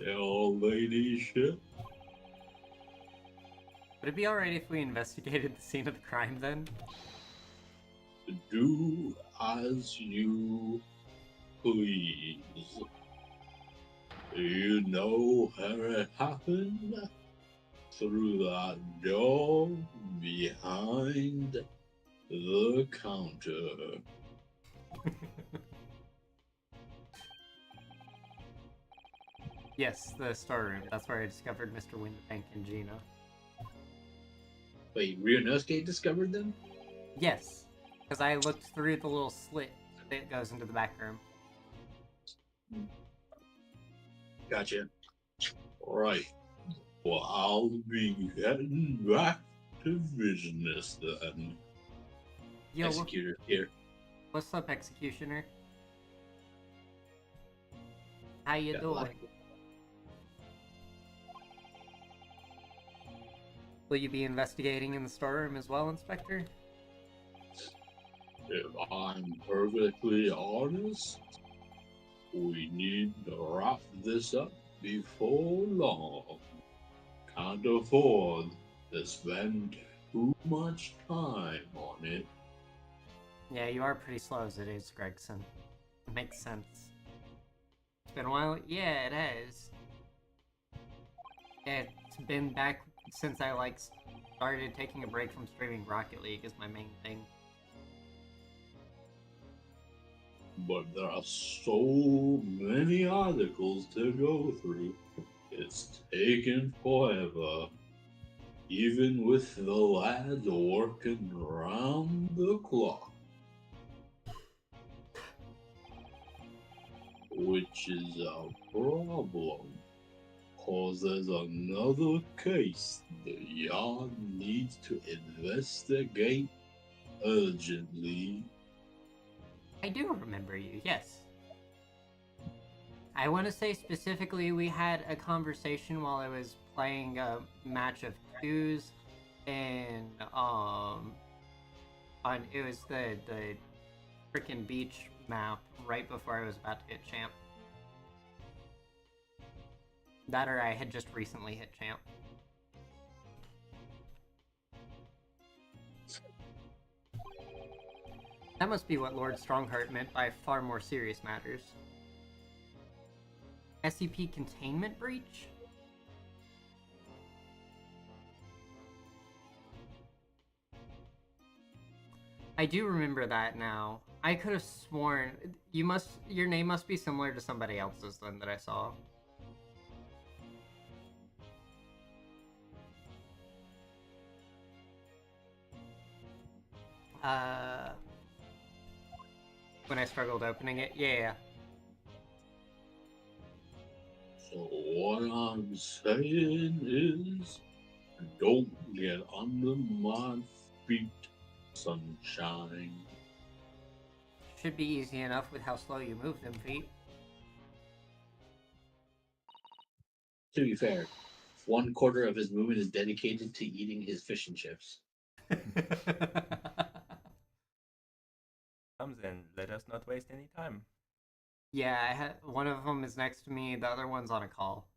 your ladyship. Would it be alright if we investigated the scene of the crime then? Do as you please. You know where it happened? Through that door behind the counter. Yes, the storeroom. That's where I discovered Mr. Windbank and Gina. Wait, Ryunosuke discovered them? Yes, because I looked through the little slit that goes into the back room. Gotcha. Right. Well, I'll be heading back to business then. Yo, Executor here. what's up, Executioner? How you Got doing? lucky. Will you be investigating in the storeroom as well, Inspector? If I'm perfectly honest, we need to wrap this up before long. Can't afford to spend too much time on it. Yeah, you are pretty slow as it is, Gregson. It makes sense. It's been a while? Yeah, it has. Yeah, it's been back since I, like, started taking a break from streaming Rocket League is my main thing. But there are so many articles to go through. It's taken forever. Even with the lads working around the clock. Which is a problem. Cause there's another case the yard needs to investigate urgently. I do remember you, yes. I want to say specifically we had a conversation while I was playing a match of twos, and it was the freaking beach map right before I was about to hit champ. That or I had just recently hit champ. That must be what Lord Strongheart meant by far more serious matters. SCP containment breach? I do remember that now. I could have sworn your name must be similar to somebody else's then that I saw. When I struggled opening it, yeah. So what I'm saying is, don't get under my feet, sunshine. Should be easy enough with how slow you move them feet. To be fair, 1/4 of his movement is dedicated to eating his fish and chips. Comes in, let us not waste any time. Yeah, one of them is next to me, the other one's on a call.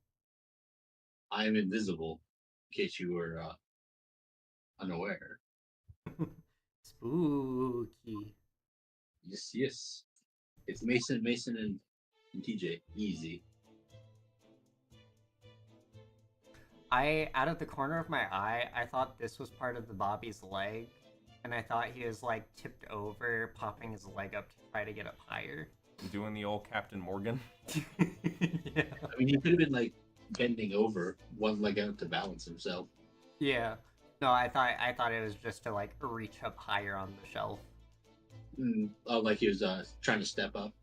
I am invisible, in case you were unaware. Spooky. Yes, yes. It's Mason, and TJ. Easy. Out of the corner of my eye, I thought this was part of the Bobby's leg, and I thought he was, like, tipped over, popping his leg up to try to get up higher. Doing the old Captain Morgan. Yeah. I mean, he could have been, like, bending over, one leg out to balance himself. Yeah. No, I thought it was just to, like, reach up higher on the shelf. Oh, like he was trying to step up.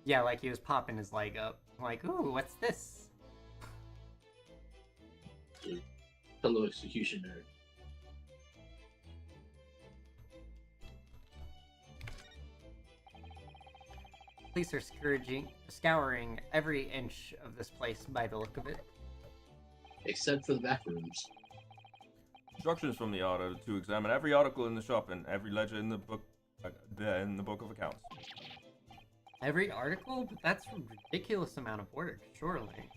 Yeah, like he was popping his leg up. I'm like, ooh, what's this? Fellow executioner. Police are scouring every inch of this place by the look of it. Except for the back rooms. Instructions from the auto to examine every article in the shop and every ledger in the book of accounts. Every article? But that's a ridiculous amount of work, surely.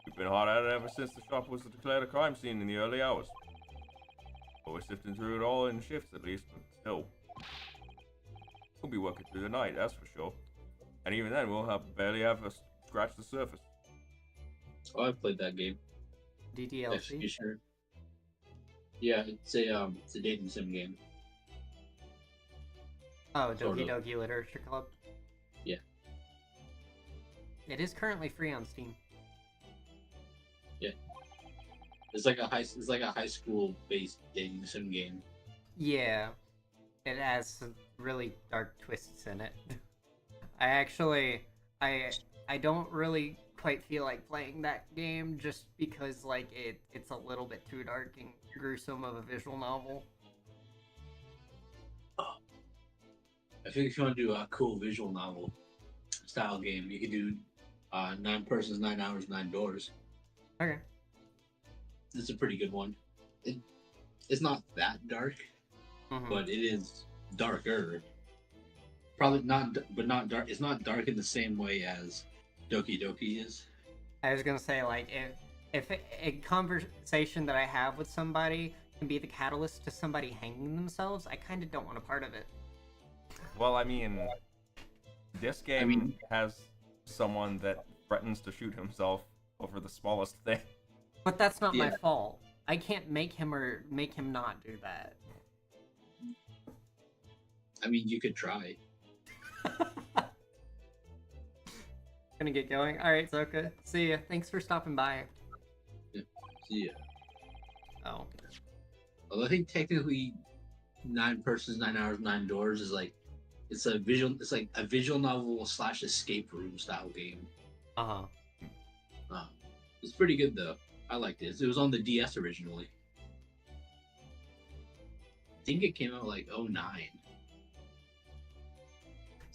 We've been hard at it ever since the shop was declared a crime scene in the early hours. We're sifting through it all in shifts at least, but still. We'll be working through the night, that's for sure. And even then, we'll barely have scratched the surface. Oh, I've played that game. DDLC? Executioner. Yeah, it's a dating sim game. Oh, Sort Doki of. Doki Literature Club? Yeah. It is currently free on Steam. Yeah. It's like a high school based dating sim game. Yeah, it has some really dark twists in it. I actually, I I don't really quite feel like playing that game just because like it's a little bit too dark and gruesome of a visual novel. I think if you want to do a cool visual novel style game, you could do 9 persons, 9 hours, 9 doors. Okay. It's a pretty good one. It, it's not that dark, Hmm. but it is darker. Probably not, but not dark. It's not dark in the same way as Doki Doki is. I was gonna say like if a conversation that I have with somebody can be the catalyst to somebody hanging themselves, I kind of don't want a part of it. Well, I mean, this game mean- has someone that threatens to shoot himself over the smallest thing. But that's not my Yeah. fault. I can't make him or make him not do that. I mean, you could try. Gonna get going. All right, Zoka. See ya. Thanks for stopping by. Yeah. Oh. Although I think technically, 9 persons, 9 hours, 9 doors is like it's a visual. It's like a visual novel / escape room style game. Uh huh. It's pretty good though. I liked it. It was on the DS originally. I think it came out like 09.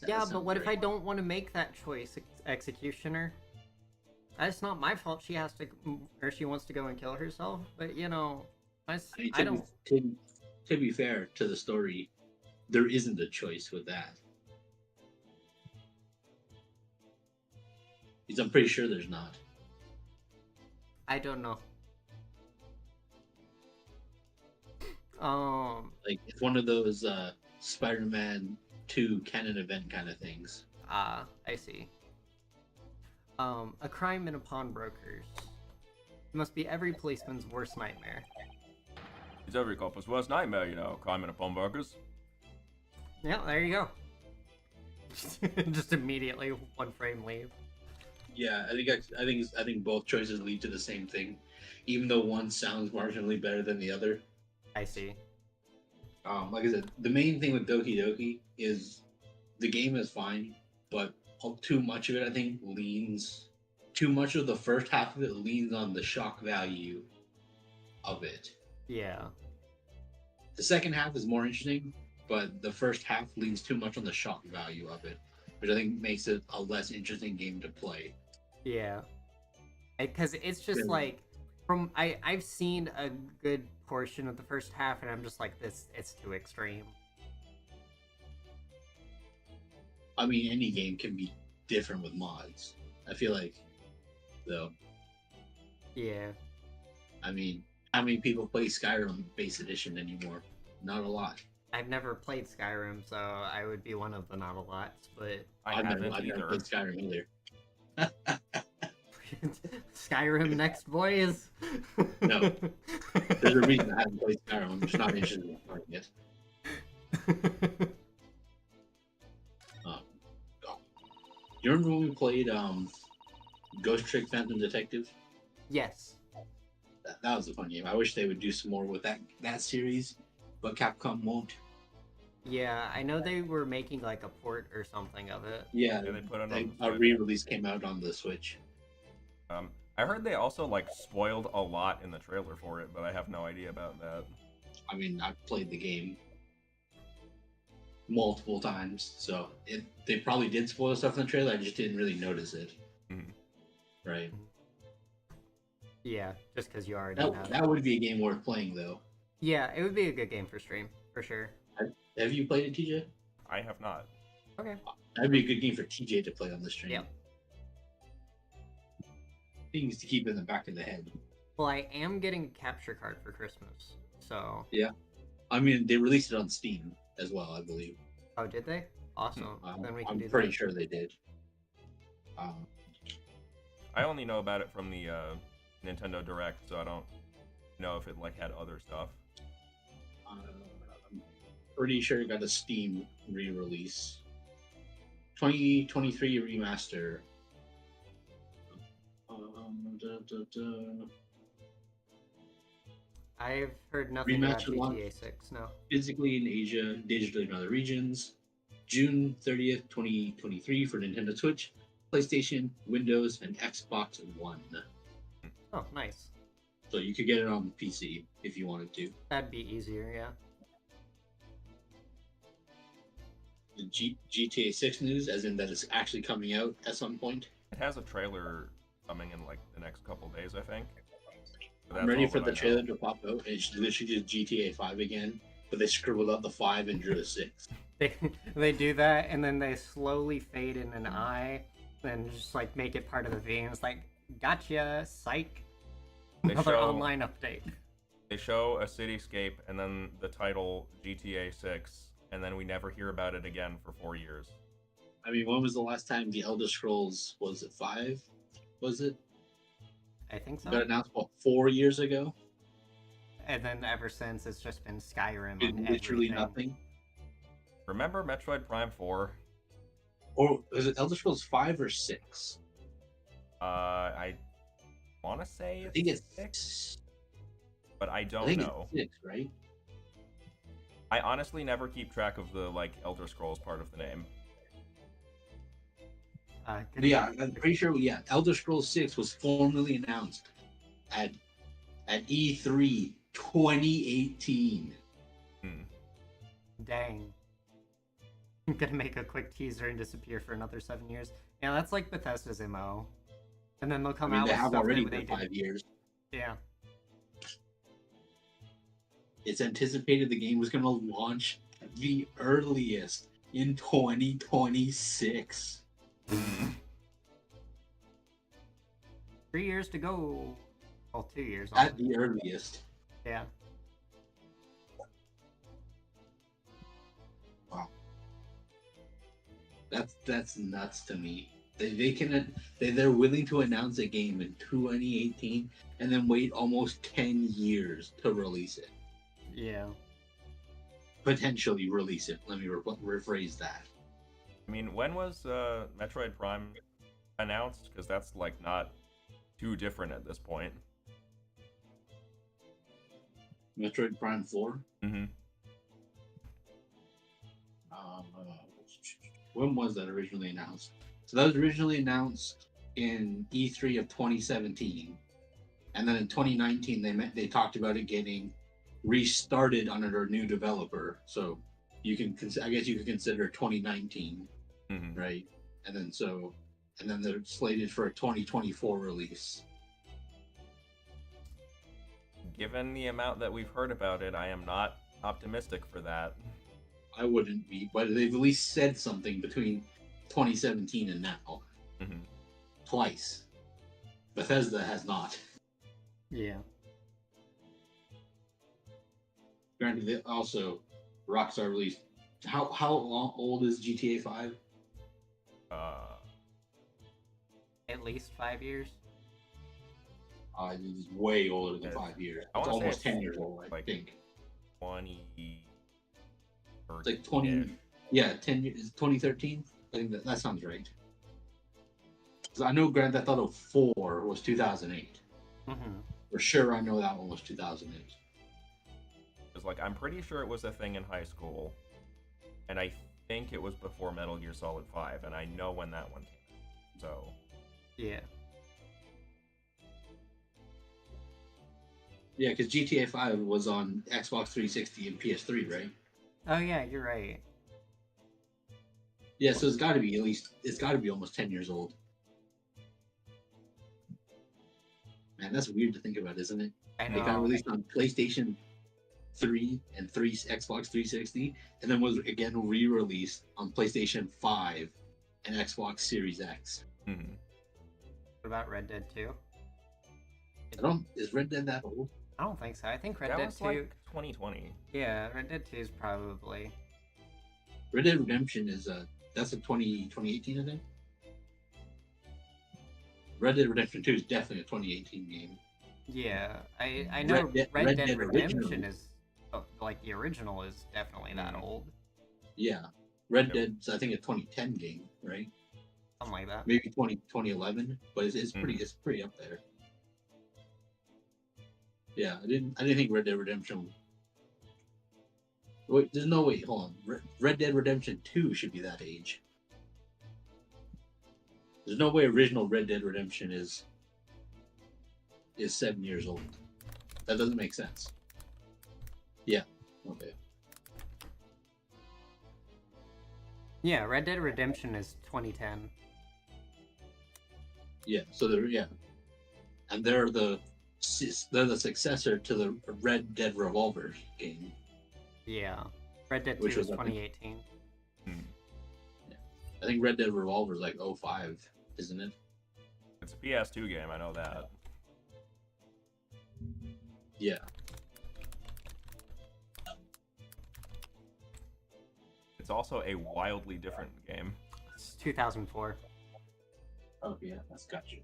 Yeah, but what if I don't want to make that choice, Executioner? That's not my fault. She has to, or she wants to go and kill herself. But you know, I mean, don't. To be fair to the story, there isn't a choice with that. Because I'm pretty sure there's not. I don't know. Like it's one of those Spider-Man 2 canon event kind of things. I see. A crime in a pawnbroker's. It must be every policeman's worst nightmare. It's every copper's worst nightmare, you know, climbing upon burgers. Yeah, there you go. Just immediately one frame leave. Yeah, I think both choices lead to the same thing, even though one sounds marginally better than the other. I see. Like I said, the main thing with Doki Doki is the game is fine, but too much of it, I think, leans. Too much of the first half of it leans on the shock value of it. Yeah. The second half is more interesting, but the first half leans too much on the shock value of it, which I think makes it a less interesting game to play. Yeah. Because it's just Yeah. like, I've seen a good portion of the first half, and I'm just like, it's too extreme. I mean, any game can be different with mods. I feel like, though. Yeah. I mean, how many people play Skyrim base edition anymore? Not a lot. I've never played Skyrim, so I would be one of the not a lots, but I've I've never either. played Skyrim either. Skyrim next, boys. No. There's a reason I haven't played Skyrim. I'm just not interested in playing it. You remember when we played Ghost Trick Phantom Detective? Yes. That was a fun game. I wish they would do some more with that series, but Capcom won't. Yeah, I know they were making like a port or something of it. Yeah, Yeah, they put it on a the Switch. re-release came out on the Switch. I heard they also like spoiled a lot in the trailer for it, but I have no idea about that. I mean, I've played the game multiple times, so they probably did spoil stuff in the trailer. I just didn't really notice it. Mhm. Right. Yeah, just because you already have. That would be a game worth playing, though. Yeah, it would be a good game for stream, for sure. Have you played it, TJ? I have not. Okay. That'd be a good game for TJ to play on the stream. Yep. Things to keep in the back of the head. Well, I am getting a capture card for Christmas, so. I mean, they released it on Steam as well, I believe. Oh, did they? Awesome. Then we can I'm do pretty that. sure they did. I only know about it from the Nintendo Direct, so I don't know if it like had other stuff. I'm pretty sure it got a Steam re-release. 2023 remaster. I've heard nothing about Remaster launch GTA 6. No. physically in Asia, digitally in other regions. June 30th, 2023 for Nintendo Switch, PlayStation, Windows, and Xbox One. Oh, nice. So you could get it on PC if you wanted to. That'd be easier, yeah. The GTA 6 news, as in that it's actually coming out at some point. It has a trailer coming in like the next couple days, I think. But I'm that's ready all for that the I know. trailer to pop out. It's literally just GTA 5 again, but they scribbled out the 5 and drew a 6. They do that, and then they slowly fade in an eye, then just like make it part of the V, and it's like, gotcha, psych. They Another show- online update. They show a cityscape and then the title GTA 6, and then we never hear about it again for 4 years. I mean, when was the last time the Elder Scrolls, was it 5? Was it? I think so. Got announced about 4 years ago? And then ever since, it's just been Skyrim Did on literally everything. nothing. Remember Metroid Prime 4? Or is it Elder Scrolls 5 or 6? I want to say I think it's 6, but I I don't think know. it's 6, right? I honestly never keep track of the like Elder Scrolls part of the name. Good Yeah, luck. I'm pretty sure. Yeah, Elder Scrolls 6 was formally announced at E3 2018. Dang. I'm gonna make a quick teaser and disappear for another 7 years. Yeah, that's like Bethesda's MO. And then they'll I come mean, out they with have stuff already that they been did. 5 years. Yeah. It's anticipated the game was going to launch the earliest in 2026. 3 years to go. Well, 2 years. At almost. the earliest. Yeah. Wow. That's nuts to me. They're willing to announce a game in 2018 and then wait almost 10 years to release it. Yeah. Potentially release it. Let me rephrase that. I mean, when was Metroid Prime announced? Because that's like not too different at this point. Metroid Prime 4. Mm-hmm. When was that originally announced? So that was originally announced in E3 of 2017, and then in 2019 they talked about it getting restarted under a new developer. So you can, I guess you could consider 2019, Mm-hmm. right? And then they're slated for a 2024 release. Given the amount that we've heard about it, I am not optimistic for that. I wouldn't be, but they've at least said something between 2017 and now. Mm-hmm. Twice. Bethesda has not. Yeah. Granted, they also Rockstar released. How old is GTA 5? At least 5 years. It's way older than 5 years. I It's wanna say almost it's 10 years old, I like think. 20. It's like 20. Yeah, 10 years. 2013. I think that sounds right. 'Cause I know Grand Theft Auto 4 was 2008. Mm-hmm. For sure, I know that one was 2008. Because like I'm pretty sure it was a thing in high school, and I think it was before Metal Gear Solid 5, and I know when that one came out. So Yeah. Yeah, because GTA 5 was on Xbox 360 and PS3, right? Oh yeah, you're right. Yeah, so it's got to be almost 10 years old. Man, that's weird to think about, isn't it? I They got know. released on PlayStation 3 and Xbox 360, and then was again re-released on PlayStation 5 and Xbox Series X. mhm. What about Red Dead 2? Is Red Dead that old? I don't think so. I think Red that Dead was 2. like 2020. Yeah, Red Dead 2 is probably. Red Dead Redemption is that's a 2018, I think. Red Dead Redemption 2 is definitely a 2018 game. Yeah, I know Red Red Dead Dead Redemption original. is like the original is definitely that Mhm. old, Yeah, Red Yep. Dead's I think a 2010 game, right? something like that. Maybe 2011, but it's pretty up there. Yeah, I didn't think Red Dead Redemption. Wait, there's no way. Hold on. Red Dead Redemption 2 should be that age. There's no way original Red Dead Redemption is 7 years old. That doesn't make sense. Yeah. Okay. Yeah, Red Dead Redemption is 2010. Yeah. So and they're the successor to the Red Dead Revolver game. Yeah. Red Dead 2 Which was was, I think- 2018. I think Red Dead Revolver is like 05, isn't it? It's a PS2 game, I know that. Yeah. It's also a wildly different game. It's 2004. Oh yeah, that's got you.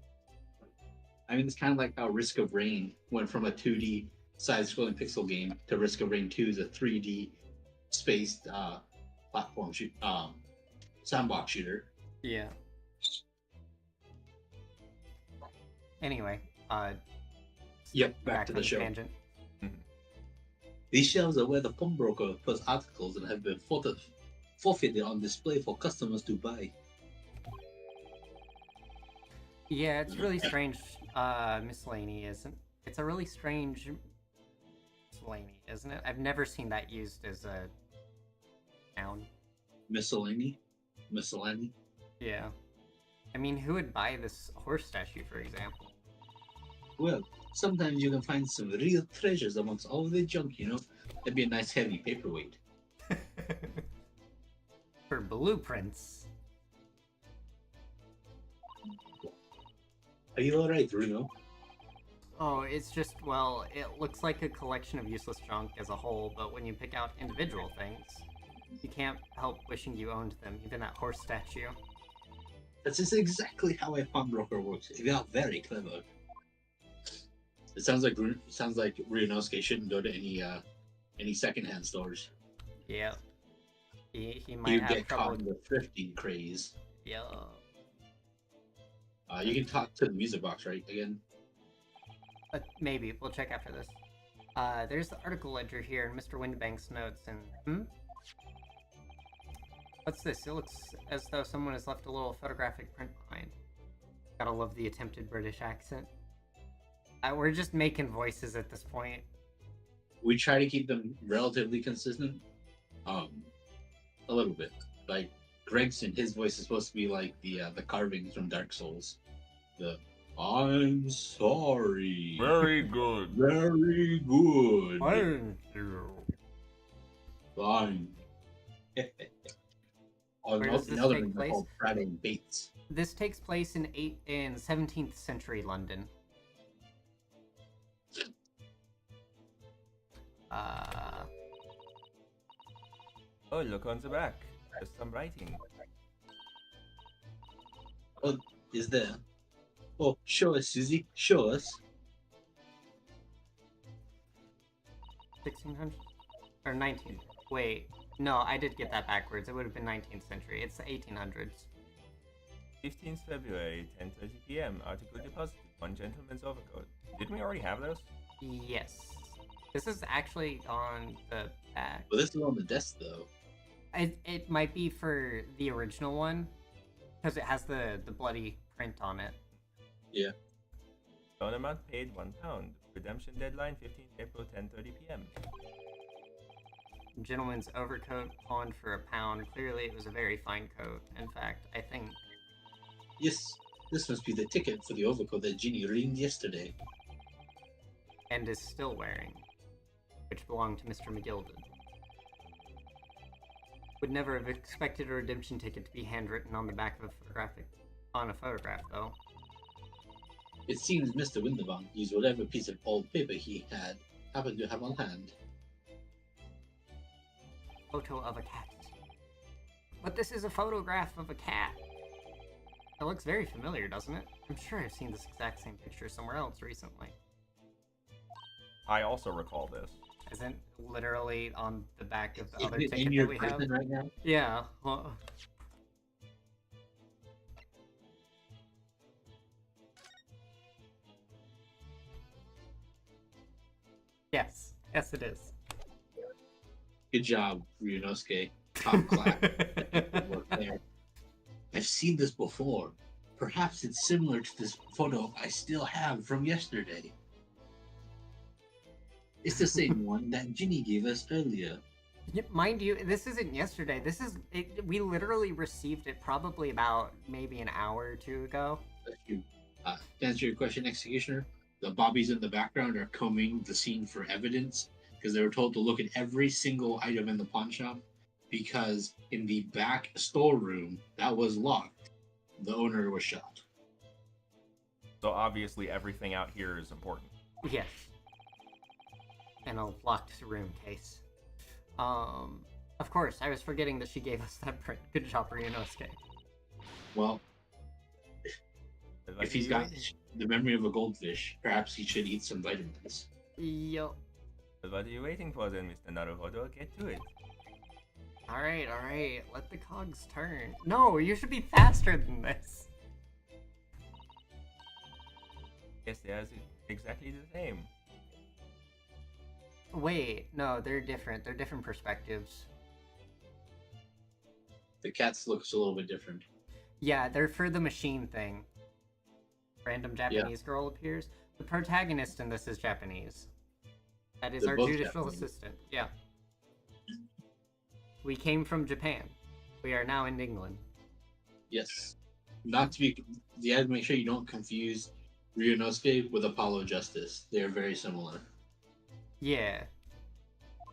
I mean, it's kind of like how Risk of Rain went from a 2D side-scrolling pixel game to Risk of Rain 2 is a 3D spaced platform sandbox shooter. Yeah. Anyway, Yep, back to on the show. tangent. These shelves are where the pawnbroker puts articles that have been forfeited on display for customers to buy. Yeah, it's really strange miscellany, isn't it's a really strange miscellany, isn't it? I've never seen that used as a noun. Miscellany? Yeah. I mean, who would buy this horse statue, for example? Well, sometimes you can find some real treasures amongst all the junk, you know? That'd be a nice heavy paperweight. For blueprints. Are you alright, Bruno? Oh, it's just, well, it looks like a collection of useless junk as a whole, but when you pick out individual things, you can't help wishing you owned them, even that horse statue. That's just exactly how a pawnbroker works. You are very clever. It sounds like Ryunosuke shouldn't go to any secondhand stores. Yeah. He might You have get trouble caught in the thrifting craze. Yeah. You can talk to the music box, right? Again. Maybe. We'll check after this. There's the article ledger here in Mr. Windbank's notes, and what's this? It looks as though someone has left a little photographic print behind. Gotta love the attempted British accent. We're just making voices at this point. We try to keep them relatively consistent. A little bit. Like Gregson, his voice is supposed to be like the carvings from Dark Souls. The I'm sorry. Very good. Very good. Thank you. Fine. Where does this Another take one place? called Friday Bates. This takes place in 17th century London. Oh, look on the back. There's some writing. Oh, is there? Oh, show us, Susie. Show us. 1600 or 19th. Wait, no, I did get that backwards. It would have been 19th century. It's the 1800s. 15th February, 10:30 p.m. Article deposited. One gentleman's overcoat. Didn't we already have those? Yes. This is actually on the back. Well, this is on the desk, though. It might be for the original one, because it has the bloody print on it. Yeah. Loan amount paid £1. Redemption deadline 15th April, 10:30 p.m. Gentleman's overcoat pawned for £1. Clearly, it was a very fine coat. In fact, I think. Yes, this must be the ticket for the overcoat that Ginny reamed yesterday. And is still wearing, which belonged to Mr. McGilded. Would never have expected a redemption ticket to be handwritten on the back of a photograph, though. It seems Mr. Winterbank used whatever piece of old paper he happened to have on hand. Photo of a cat. But this is a photograph of a cat. It looks very familiar, doesn't it? I'm sure I've seen this exact same picture somewhere else recently. I also recall this. Isn't literally on the back of the other Is it ticket in your that we have? person right now? Yeah. Well, Yes. Yes, it is. Good job, Ryunosuke. Top class. Good work there. I've seen this before. Perhaps it's similar to this photo I still have from yesterday. It's the same one that Ginny gave us earlier. Mind you, this isn't yesterday. This is we literally received it probably about maybe an hour or two ago. To answer your question, Executioner, the bobbies in the background are combing the scene for evidence because they were told to look at every single item in the pawn shop because in the back storeroom that was locked, the owner was shot. So obviously everything out here is important. Yes. And a locked room case. Of course, I was forgetting that she gave us that print. Good job, Ryunosuke. Well, if he's got the memory of a goldfish, perhaps he should eat some vitamins. Yo. What are you waiting for then, Mr. Naruhodo? Get to it. Alright. Let the cogs turn. No, you should be faster than this. Yes, they are exactly the same. Wait, no, they're different. They're different perspectives. The cat's looks a little bit different. Yeah, they're for the machine thing. Random Japanese girl appears. The protagonist in this is Japanese. That is They're our both judicial Japanese. assistant. Yeah. We came from Japan. We are now in England. Yes. Not to be. You have to make sure you don't confuse Ryunosuke with Apollo Justice. They are very similar. Yeah.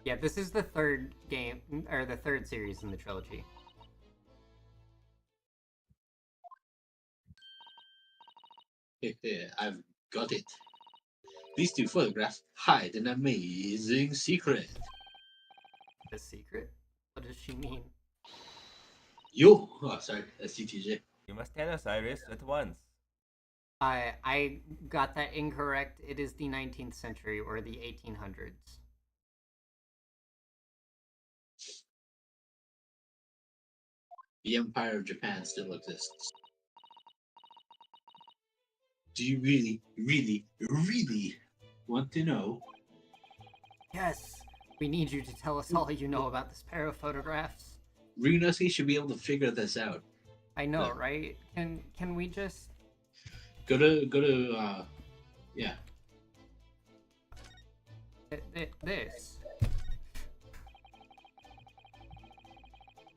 Yeah, this is the third game, or the third series in the trilogy. I've got it. These two photographs hide an amazing secret. The secret? What does she mean? Sorry, that's CTJ. You must tell us, Iris, at once. I got that incorrect. It is the 19th century or the 1800s. The Empire of Japan still exists. Do you really, really, really want to know? Yes, we need you to tell us all you know about this pair of photographs. Ryunosuke should be able to figure this out. I know, Yeah. right? Can we just Go to yeah. this?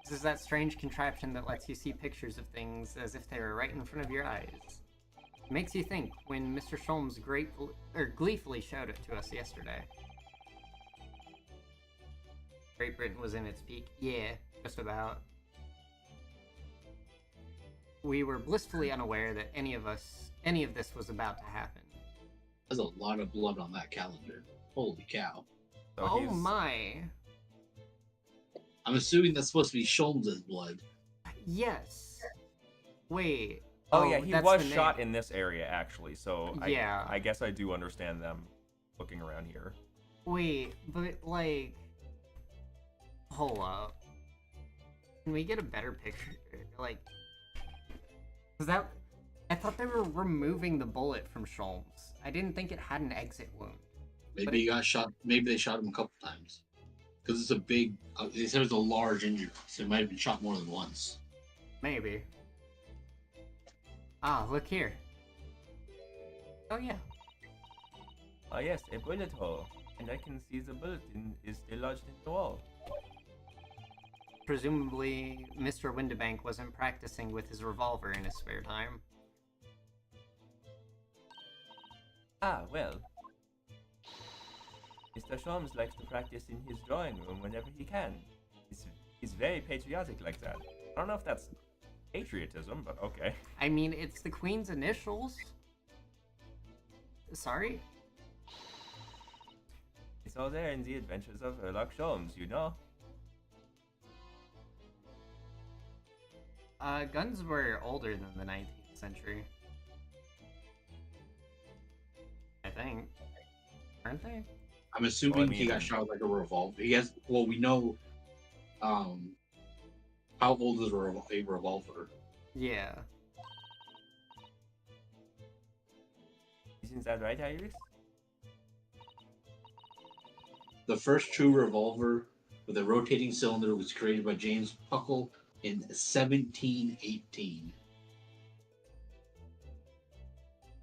This is that strange contraption that lets you see pictures of things as if they were right in front of your eyes. It makes you think when Mr. Sholmes gleefully showed it to us yesterday. Great Britain was in its peak. Yeah, just about. We were blissfully unaware that any of this was about to happen. There's a lot of blood on that calendar. Holy cow. So Oh he's- my. I'm assuming that's supposed to be Sholmes' blood. Yes. Wait. Oh yeah, he that's was the name. shot in this area actually, so Yeah. I guess I do understand them looking around here. Wait, but like, hold up. Can we get a better picture? Like, cause I thought they were removing the bullet from Sholmes. I didn't think it had an exit wound. Maybe he got shot. Maybe they shot him a couple times. Because it's a big. They said it was a large injury, so it might have been shot more than once. Maybe. Ah, look here. Oh yeah. Oh yes, a bullet hole, and I can see the bullet is still lodged in the wall. Presumably, Mr. Windibank wasn't practicing with his revolver in his spare time. Ah, well. Mr. Sholmes likes to practice in his drawing room whenever he can. He's very patriotic like that. I don't know if that's patriotism, but okay. I mean, it's the Queen's initials. Sorry? It's all there in the adventures of Sherlock Sholmes, you know? Guns were older than the 19th century. I think. Aren't they? I'm assuming Well, I mean- he got shot with like a revolver. He has. Well, we know. How old is a revolver? Yeah. Isn't that right, Iris? The first true revolver with a rotating cylinder was created by James Puckle in 1718.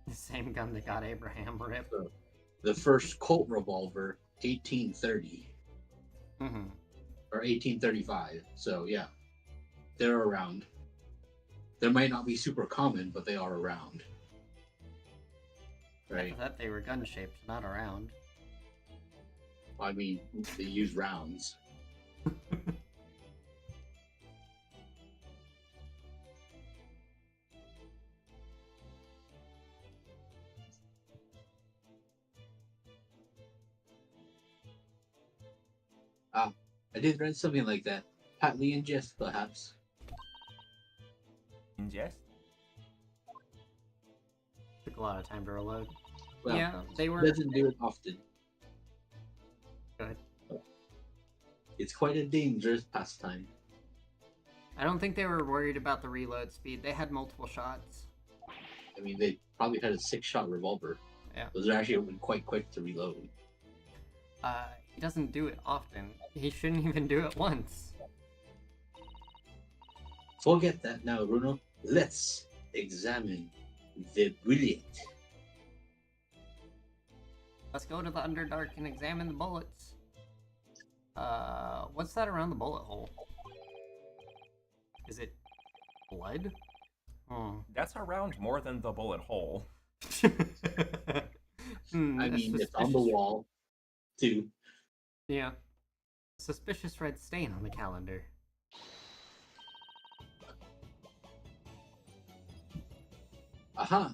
The same gun that got Abraham ripped. So, the first Colt revolver, 1830 Mm-hmm. or 1835. So yeah, they're around. They might not be super common, but they are around. Right? I thought they were gun shaped, not around. I mean, they use rounds. I did read something like that. Partly in jest, perhaps. Ingest? Took a lot of time to reload. Well, Yeah, they were. doesn't do it often. Go ahead. It's quite a dangerous pastime. I don't think they were worried about the reload speed. They had multiple shots. I mean, they probably had a 6-shot revolver. Yeah. Those are actually quite quick to reload. He doesn't do it often. He shouldn't even do it once. Forget that now, Bruno. Let's examine the bullet. Let's go to the Underdark and examine the bullets. What's that around the bullet hole? Is it blood? Oh. That's around more than the bullet hole. I mean, it's on the wall, too. Yeah. Suspicious red stain on the calendar. Aha!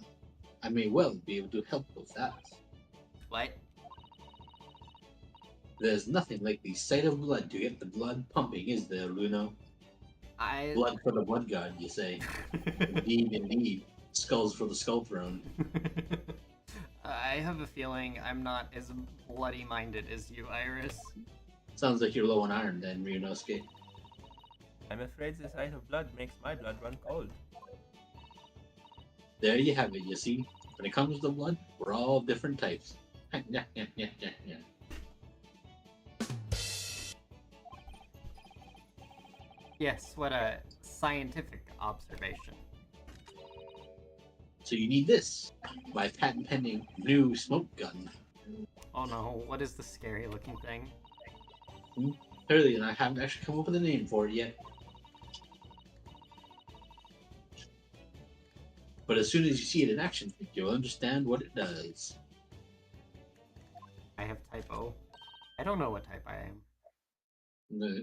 I may well be able to help with that. What? There's nothing like the sight of blood to get the blood pumping, is there, Luno? I... Blood for the blood god, you say. Indeed, indeed. Skulls for the skull throne. I have a feeling I'm not as bloody-minded as you, Iris. Sounds like you're low on iron then, Ryunosuke. I'm afraid the sight of blood makes my blood run cold. There you have it, you see? When it comes to blood, we're all different types. Yes, what a scientific observation. So you need this, my patent-pending new smoke gun. Oh no, what is the scary-looking thing? Clearly, and I haven't actually come up with a name for it yet. But as soon as you see it in action, you'll understand what it does. I have type O. I don't know what type I am.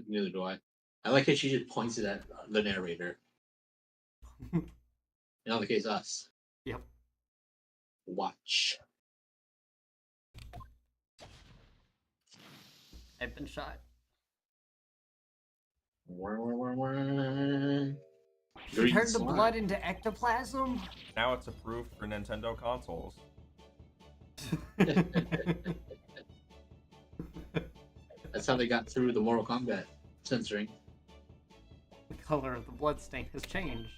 Neither do I. I like how she just points it at the narrator. In other case, us. Yep. Watch. I've been shot. Green Turn the slime. blood into ectoplasm? Now it's approved for Nintendo consoles. That's how they got through the Mortal Kombat censoring. The color of the bloodstain has changed.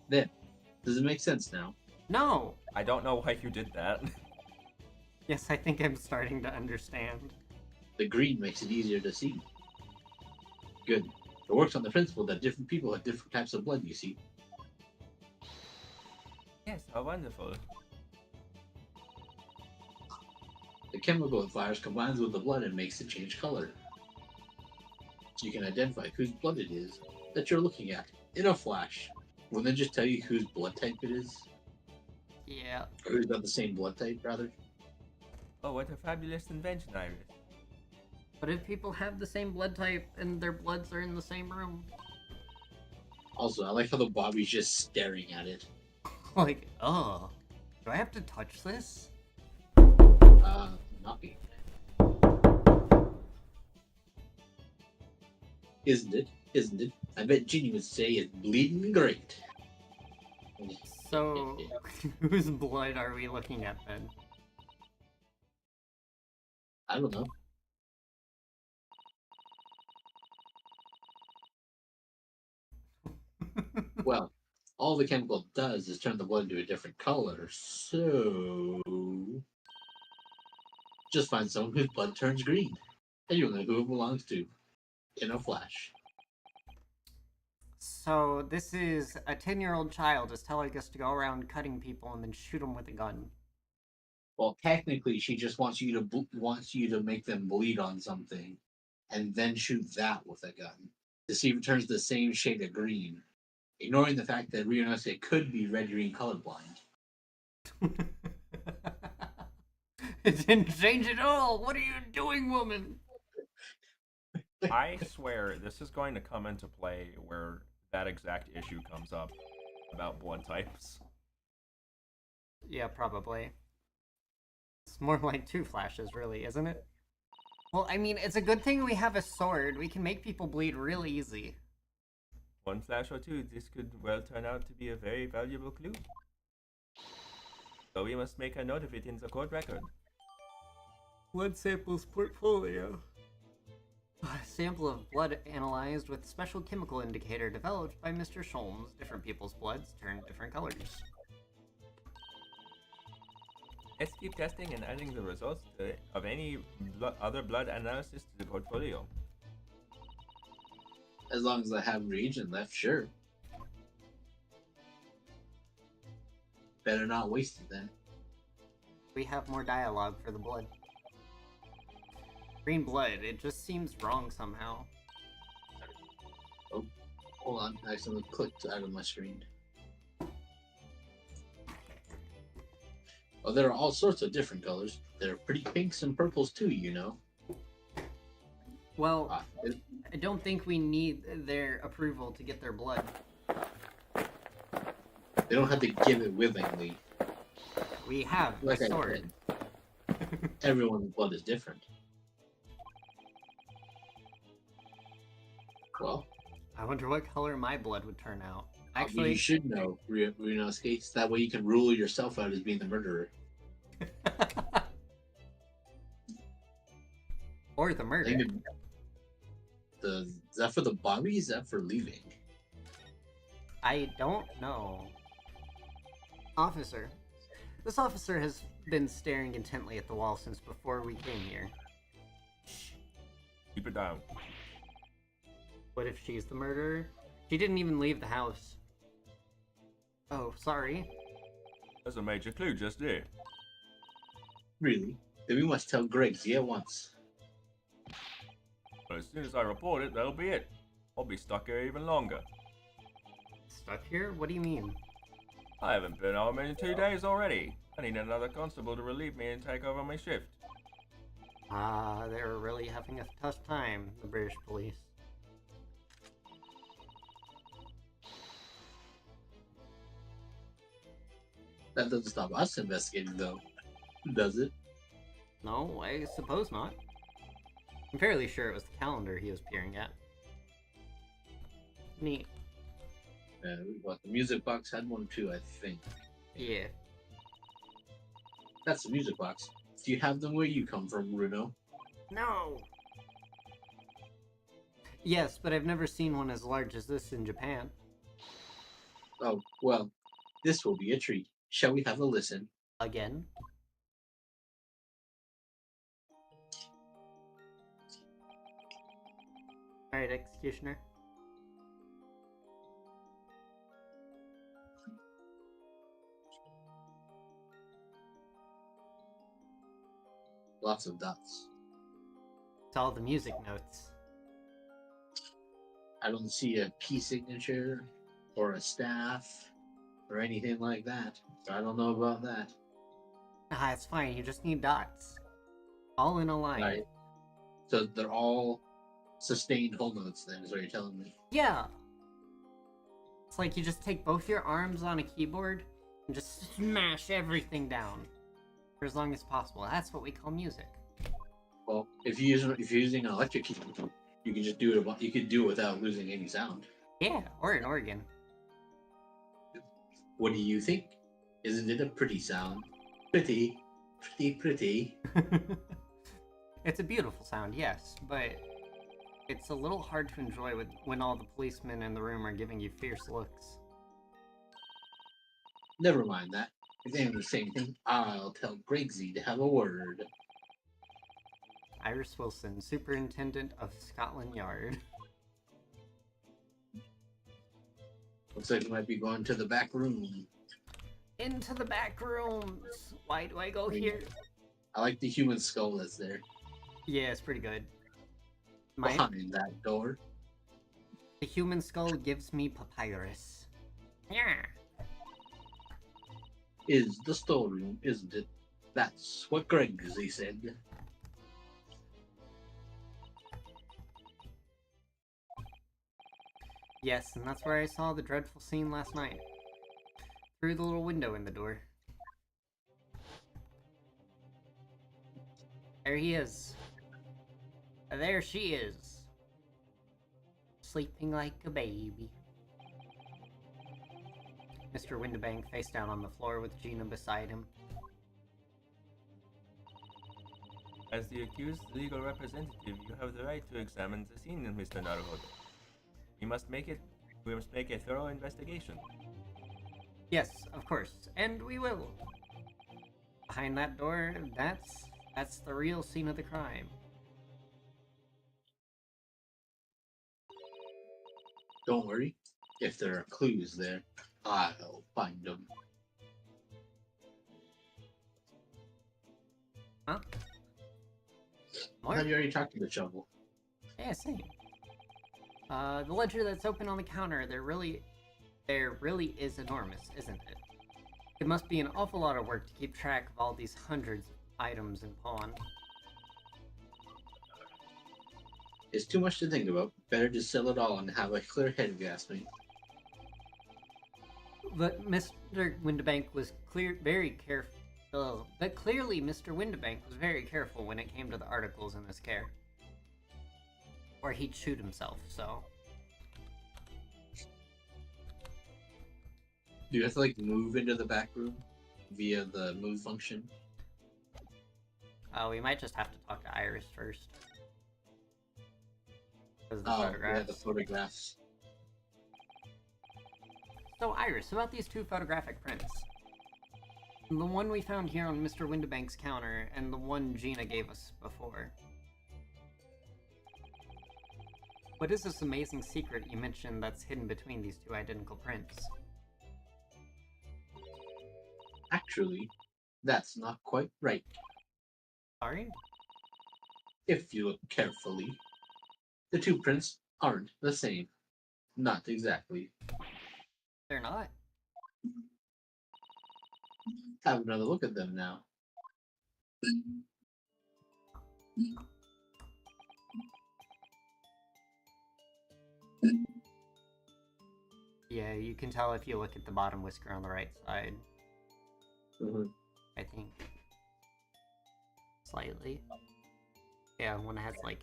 There. Does it make sense now? No! I don't know why you did that. Yes, I think I'm starting to understand. The green makes it easier to see. Good. It works on the principle that different people have different types of blood, you see. Yes, how wonderful. The chemical it fires combines with the blood and makes it change color. So you can identify whose blood it is that you're looking at in a flash. Wouldn't they just tell you whose blood type it is? Yeah. Or who's got the same blood type, rather? Oh, what a fabulous invention, Iris. But if people have the same blood type and their bloods are in the same room? Also, I like how the Bobby's just staring at it. Like, oh, do I have to touch this? Not me. Isn't it? Isn't it? I bet Ginny would say it's bleeding great. So, whose blood are we looking at then? I don't know. Well, all the chemical does is turn the blood into a different color, so... Just find someone whose blood turns green, and you'll know who it belongs to in a flash. So this is a 10-year-old child is telling us to go around cutting people and then shoot them with a gun. Well, technically, she just wants you to make them bleed on something, and then shoot that with a gun to see if it turns the same shade of green, ignoring the fact that Ryonose could be red-green colorblind. It didn't change at all. What are you doing, woman? I swear this is going to come into play where that exact issue comes up about blood types. Yeah, probably. It's more like two flashes, really, isn't it? Well, I mean, it's a good thing we have a sword. We can make people bleed real easy. One flash or two, this could well turn out to be a very valuable clue. So we must make a note of it in the court record. Blood samples portfolio. A sample of blood analyzed with special chemical indicator developed by Mr. Sholmes. Different people's bloods turn different colors. Let's keep testing and adding the results of any other blood analysis to the portfolio. As long as I have reagent left, sure. Better not waste it then. We have more dialogue for the blood. Green blood, it just seems wrong somehow. Oh, hold on. I accidentally clicked out of my screen. Oh, there are all sorts of different colors. There are pretty pinks and purples too, you know. Well, I don't think we need their approval to get their blood. They don't have to give it willingly. We have Like a I sword. said, everyone's blood is different. Well, I wonder what color my blood would turn out. you Actually, should know, Ryunosuke. That way you can rule yourself out as being the murderer. or the murder. Is that for the body? Is that for leaving? I don't know. Officer. This officer has been staring intently at the wall since before we came here. Shh. Keep it down. What if she's the murderer? She didn't even leave the house. Oh, sorry. There's a major clue just there. Really? Then we must tell Greg at once. But as soon as I report it, that'll be it. I'll be stuck here even longer. Stuck here? What do you mean? I haven't been home in 2 days already. I need another constable to relieve me and take over my shift. Ah, they're really having a tough time, the British police. That doesn't stop us investigating, though, does it? No, I suppose not. I'm fairly sure it was the calendar he was peering at. Neat. What, the music box had one too, I think. Yeah. That's the music box. Do you have them where you come from, Bruno? No! Yes, but I've never seen one as large as this in Japan. Oh, well, this will be a treat. Shall we have a listen? Again? Alright, Executioner. Lots of dots. It's all the music notes. I don't see a key signature or a staff or anything like that. So I don't know about that. Ah, it's fine, you just need dots. All in a line. Right. So they're all sustained whole notes then, is what you're telling me. Yeah! It's like you just take both your arms on a keyboard and just smash everything down. For as long as possible. That's what we call music. Well, if you're using an electric keyboard, you can just do it. You could do it without losing any sound. Yeah, or an organ. What do you think? Isn't it a pretty sound? Pretty. It's a beautiful sound, yes, but it's a little hard to enjoy when all the policemen in the room are giving you fierce looks. Never mind that. If they have the same thing, I'll tell Gregsy to have a word. Iris Wilson, Superintendent of Scotland Yard. Looks like we might be going to the back room. Into the back rooms. Why do I go here? I like the human skull that's there. Yeah, it's pretty good. Behind that door. The human skull gives me papyrus. Yeah. Is the storeroom, isn't it? That's what Gregsy said. Yes, and that's where I saw the dreadful scene last night. Through the little window in the door. There he is. There she is. Sleeping like a baby. Mr. Windibank face down on the floor with Gina beside him. As the accused's legal representative, you have the right to examine the scene, Mr. Naruhodo. We must make a thorough investigation. Yes, of course, and we will. Behind that door, that's the real scene of the crime. Don't worry. If there are clues there, I'll find them. Huh? I More? thought you already talked to the shovel. Yeah, same. The ledger that's open on the counter, there really is enormous, isn't it? It must be an awful lot of work to keep track of all these hundreds of items in pawn. It's too much to think about. Better just sell it all and have a clear head, if you ask me. But Mr. Windibank was very careful. But clearly Mr. Windibank was very careful when it came to the articles in this care. Or he'd shoot himself, so... Do you have to, like, move into the back room via the move function? We might just have to talk to Iris first. Because the Oh, photographs. yeah, the photographs. So, Iris, about these two photographic prints. The one we found here on Mr. Windibank's counter, and the one Gina gave us before. What is this amazing secret you mentioned that's hidden between these two identical prints? Actually, that's not quite right. Sorry? If you look carefully, the two prints aren't the same. Not exactly. They're not? Have another look at them now. Yeah, you can tell if you look at the bottom whisker on the right side. I think. Slightly. Yeah, one has like...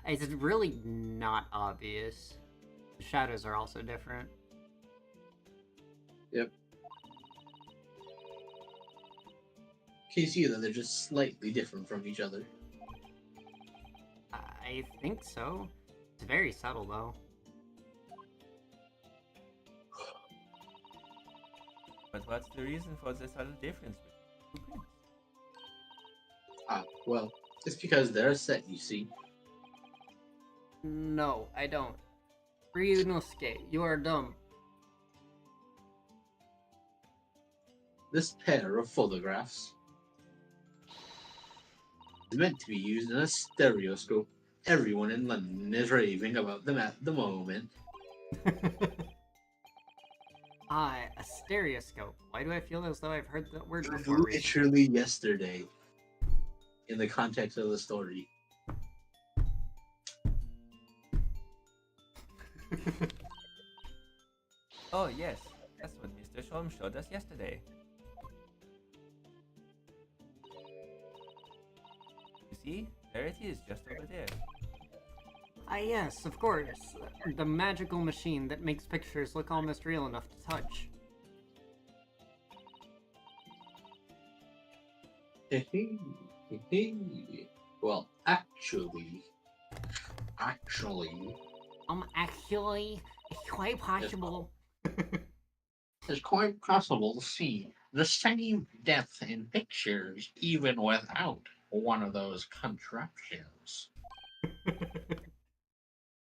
It's really not obvious. The shadows are also different. Yep. Can you see that they're just slightly different from each other? I think so. It's very subtle, though. But what's the reason for the subtle difference between the two prints? Well, it's because they're set, you see. No, I don't. Ryunosuke, you are dumb. This pair of photographs is meant to be used in a stereoscope. Everyone in London is raving about them at the moment. A stereoscope. Why do I feel as though I've heard that word before recently? Literally yesterday, in the context of the story. Oh yes, that's what Mr. Sholm showed us yesterday. You see? There it is, just over there. Yes, of course. The magical machine that makes pictures look almost real enough to touch. Well, actually, Actually, it's quite possible. it's quite possible to see the same depth in pictures even without one of those contraptions.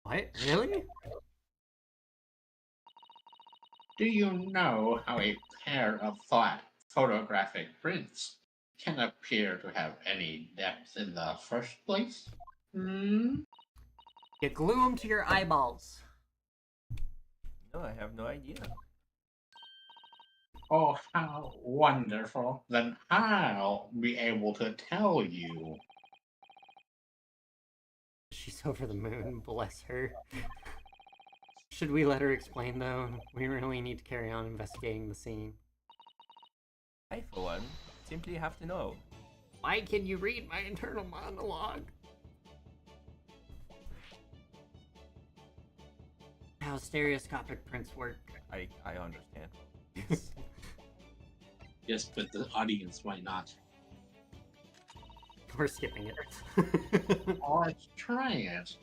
What? Really? Do you know how a pair of flat photographic prints can appear to have any depth in the first place? Hmm? You glue them to your eyeballs. No, I have no idea. Oh, how wonderful. Then I'll be able to tell you. She's over the moon, bless her. Should we let her explain, though? We really need to carry on investigating the scene. I, for one, simply have to know. Why can you read my internal monologue? How stereoscopic prints work. I understand. It's, Yes, but the audience might not. We're skipping it. Let's try it.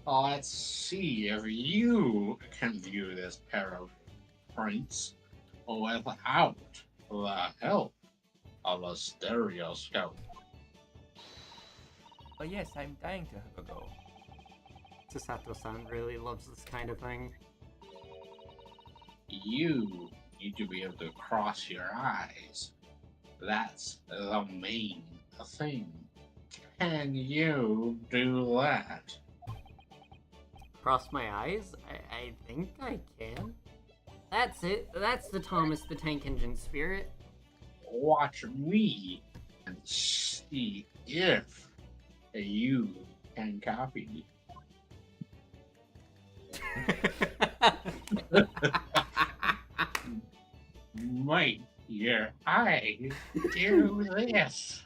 Let's see if you can view this pair of prints without the help of a stereoscope. oh yes, I'm dying to have a go. Sasato-san really loves this kind of thing. You need to be able to cross your eyes. That's the main thing. Can you do that? Cross my eyes? I think I can. That's it. That's the Thomas the Tank Engine spirit. Watch me and see if you can copy. Make your eyes do this.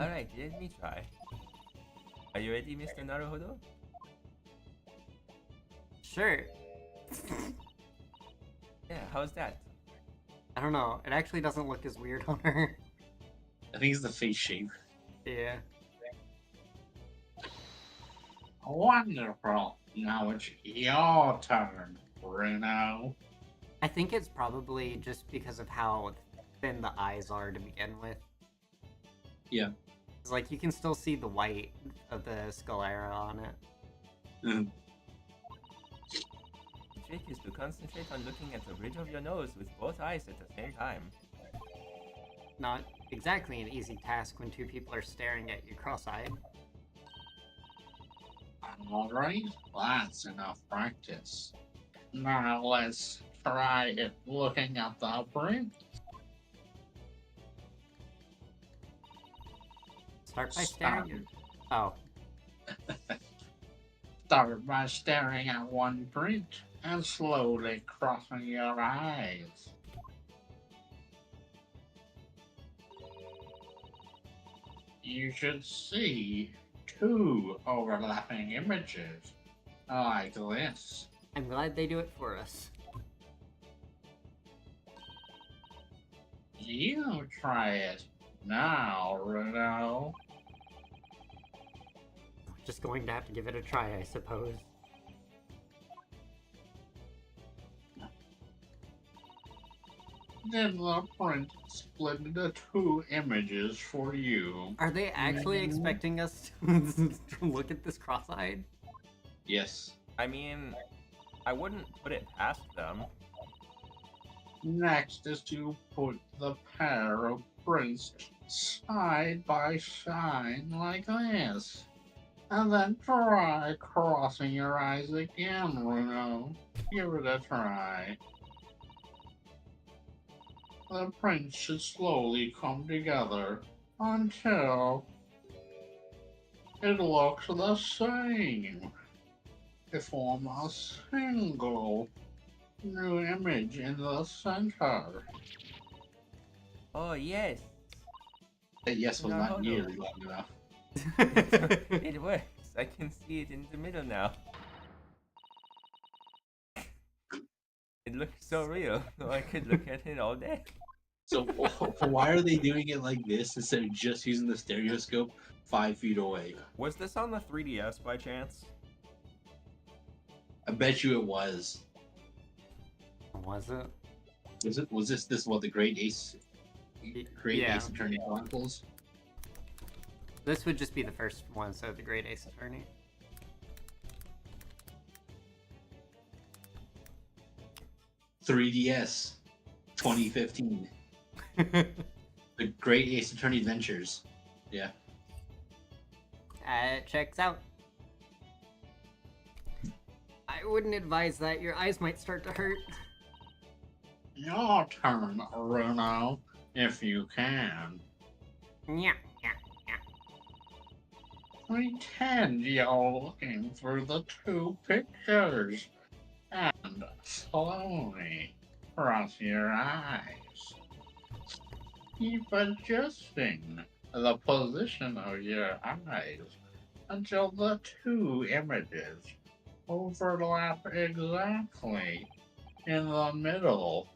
Alright, let me try. Are you ready, Mr. Naruhodo? Sure. Yeah, how's that? I don't know. It actually doesn't look as weird on her. I think it's the face shape. Yeah. Wonderful. Now it's your turn, Bruno. I think it's probably just because of how thin the eyes are to begin with. Yeah. It's like you can still see the white of the sclera on it. Mhm. The trick is to concentrate on looking at the bridge of your nose with both eyes at the same time. Not exactly an easy task when two people are staring at you cross-eyed. Alright, that's enough practice. Now let's try it looking at the print. Start by staring. Oh, Start by staring at one print and slowly crossing your eyes. You should see two overlapping images like this. I'm glad they do it for us. You try it now, Bruno. Just going to have to give it a try, I suppose. Then the print split into two images for you. Are they actually expecting us to look at this cross-eyed? Yes. I mean, I wouldn't put it past them. Next is to put the pair of prints side by side like this. And then try crossing your eyes again, Bruno. Give it a try. The prints should slowly come together until it looks the same. They form a single new image in the center. Oh yes, That yes was No, not no. nearly long enough. it works. I can see it in the middle now. It looks so real. I could look at it all day. So why are they doing it like this instead of just using the stereoscope 5 feet away? Was this on the 3DS by chance? I bet you it was. Was it? Was this what the Great Ace Yeah. Ace Attorney Chronicles? This would just be the first one, so the Great Ace Attorney. $3DS, 2015. The Great Ace Attorney Adventures. Yeah. It checks out. I wouldn't advise that. Your eyes might start to hurt. Your turn, Bruno, if you can. Yeah, yeah, yeah. Pretend you're looking through the two pictures and slowly cross your eyes. Keep adjusting the position of your eyes until the two images overlap exactly in the middle.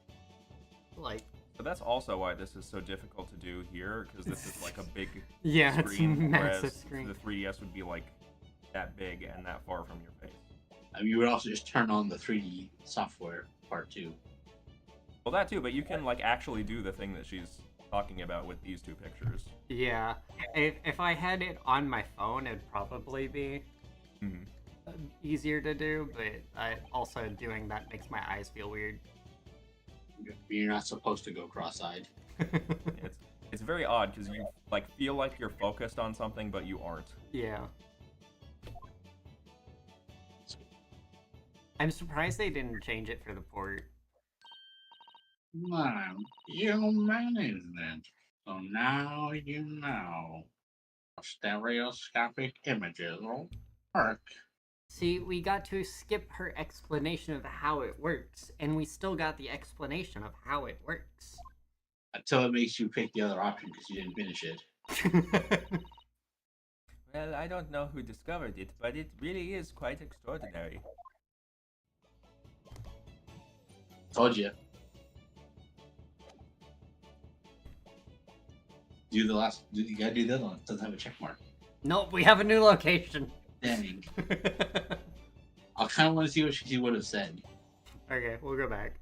Like, But that's also why this is so difficult to do here, because this is like a big yeah, screen, it's a massive whereas screen. the 3DS would be like that big and that far from your face. I mean, you would also just turn on the 3D software part too. Well, that too, but you can like actually do the thing that she's talking about with these two pictures. Yeah, if I had it on my phone, it'd probably be easier to do, but also doing that makes my eyes feel weird. You're not supposed to go cross-eyed. It's very odd because you like feel like you're focused on something, but you aren't. Yeah. I'm surprised they didn't change it for the port. Mom, you managed it. So now you know. Stereoscopic images will work. See, we got to skip her explanation of how it works, and we still got the explanation of how it works. Until it makes you pick the other option because you didn't finish it. Well, I don't know who discovered it, but it really is quite extraordinary. Told you. Do the last. You gotta do the other one. It doesn't have a check mark. Nope, we have a new location. Dang. I kind of want to see what she would have said. Okay, we'll go back.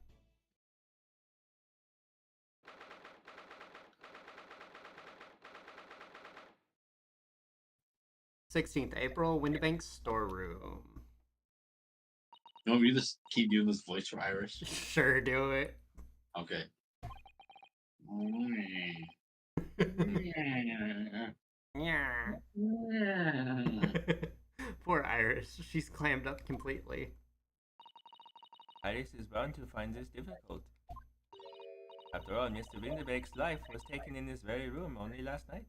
April 16th, Windibank storeroom. You want me to just keep doing this voice for Iris? Sure, do it. Okay. Yeah. Poor Iris, she's clammed up completely. Iris is bound to find this difficult. After all, Mr. Windibake's life was taken in this very room only last night.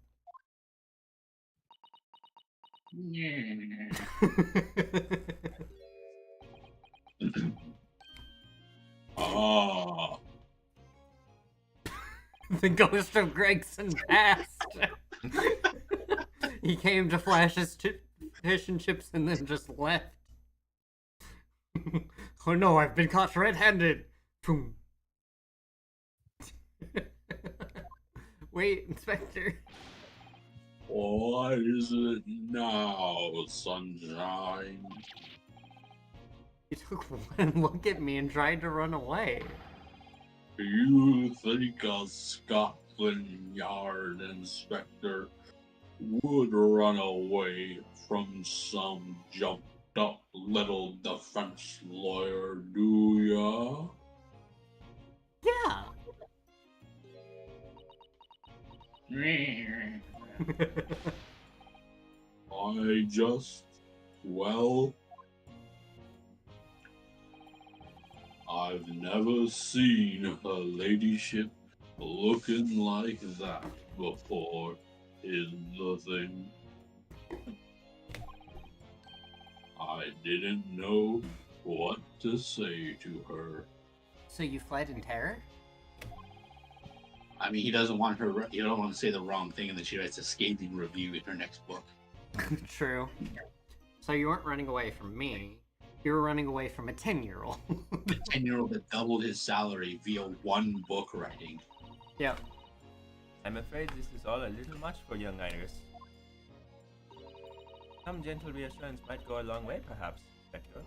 Oh. The ghost of Gregson passed. He came to flash his fish and chips and then just left. Oh no, I've been caught red-handed. Boom. Wait, Inspector. What is it now, sunshine? You took one look at me and tried to run away. You think a Scotland Yard inspector would run away from some jumped up little defense lawyer, do ya? Yeah. I just, well, I've never seen her ladyship looking like that before, is the thing. I didn't know what to say to her. So you fled in terror? I mean, he doesn't want her. You don't want to say the wrong thing, and then she writes a scathing review in her next book. True. So you weren't running away from me. You were running away from a 10-year-old. A 10-year-old that doubled his salary via one book writing. Yep. I'm afraid this is all a little much for young Iris. Some gentle reassurance might go a long way, perhaps, Spectre.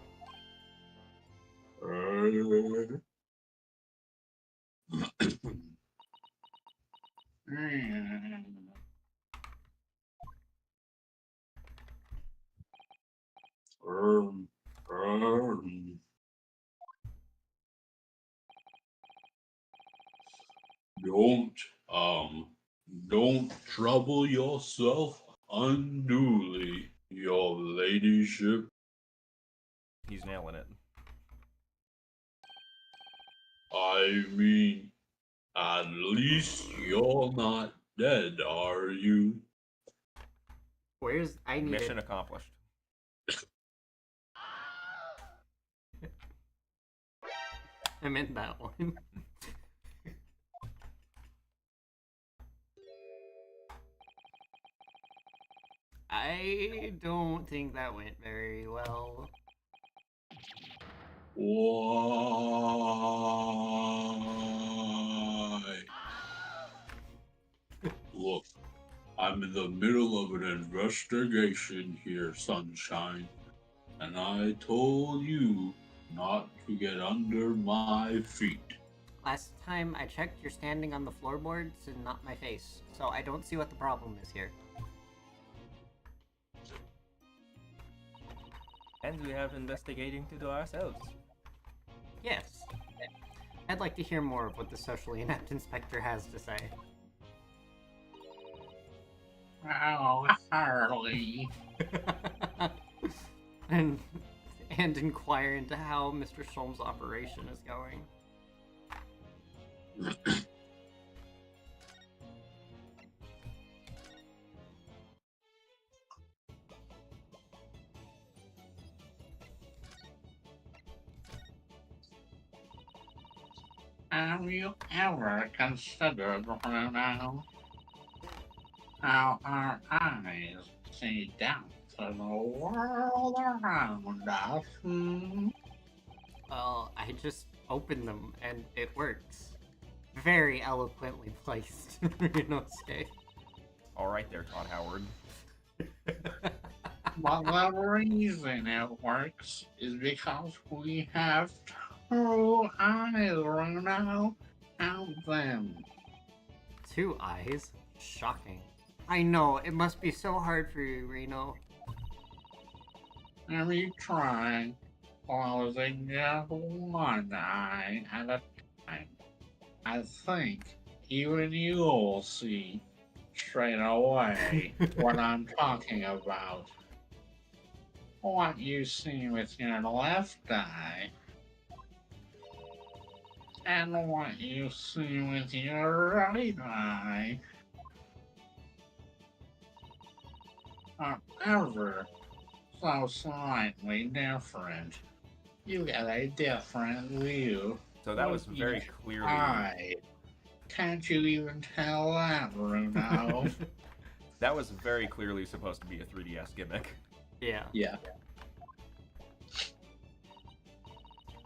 Um, um, don't, um, don't trouble yourself unduly, your ladyship. He's nailing it. I mean, at least you're not dead, are you? Where's I need Mission it. accomplished. I meant that one. I don't think that went very well. Why? Look, I'm in the middle of an investigation here, Sunshine, and I told you not to get under my feet. Last time I checked, you're standing on the floorboards and not my face, so I don't see what the problem is here. And we have investigating to do ourselves. Yes. I'd like to hear more of what the socially inept inspector has to say. Oh, Harley. and inquire into how Mr. Sholm's operation is going. Have you ever considered, Bruno, how our eyes see depth in the world around us? Well, I just opened them and it works. Very eloquently placed, Ryunosuke. Alright there, Todd Howard. But the reason it works is because we have two eyes, Bruno. Count them. 2 eyes? Shocking. I know, it must be so hard for you, Reno. Have you tried closing just one eye at a time? I think even you'll see straight away what I'm talking about. What you see with your left eye and what you see with your right eye are ever so slightly different. You get a different view. So that was with very each clearly. eye. Can't you even tell that, Bruno? That was very clearly supposed to be a 3DS gimmick. Yeah. Yeah.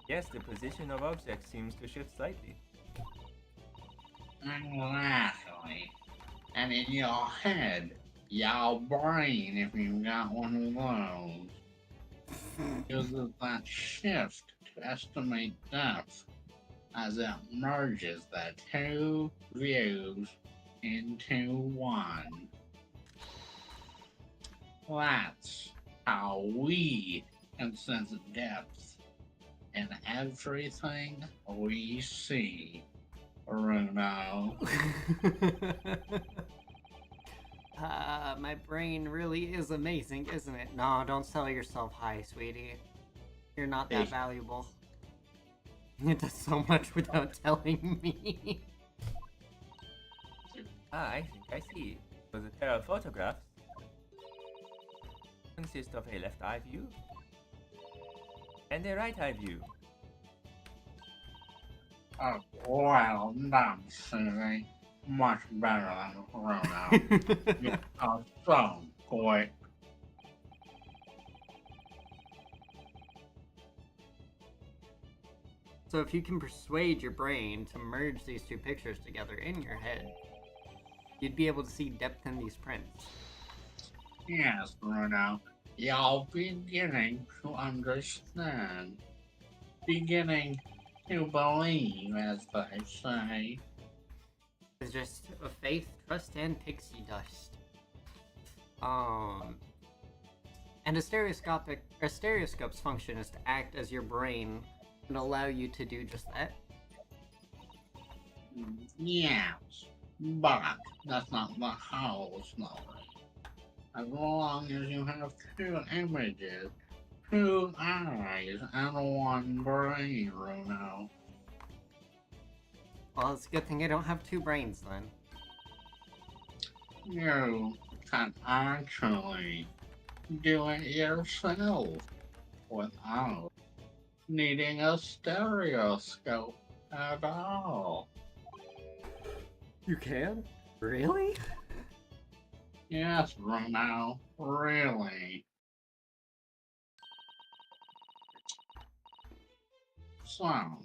Yes, the position of objects seems to shift slightly. Exactly. And in your head, your brain, if you've got one of those, uses that shift to estimate depth as it merges the two views into one. That's how we can sense depth in everything we see, Bruno. My brain really is amazing, isn't it? No, don't sell yourself high, sweetie. You're not that Hey. valuable. It does so much without telling me. I think I see. With a pair of photographs consist of a left eye view and a right eye view. Oh, well done, Susie. Much better than Bruno. You are so quick. So if you can persuade your brain to merge these two pictures together in your head, you'd be able to see depth in these prints. Yes, Bruno. You're beginning to understand. Beginning to believe, as they say. It's just a faith, trust, and pixie dust. And a stereoscope's function is to act as your brain and allow you to do just that. Yes, but that's not the whole story. As long as you have two images, two eyes, and one brain, Bruno. Well, it's a good thing I don't have two brains then. You can actually do it yourself without needing a stereoscope at all. You can? Really? Yes, Bruno, really. So,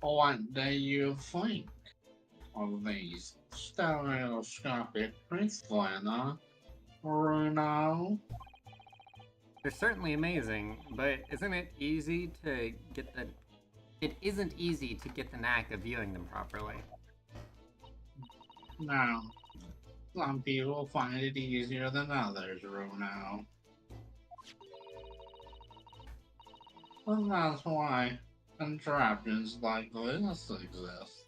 what do you think of these stereoscopic tricks, Lena? Bruno? They're certainly amazing, but isn't it easy to get the... It isn't easy to get the knack of viewing them properly. No. Some people find it easier than others, Bruno. And that's why contraptions like this exist.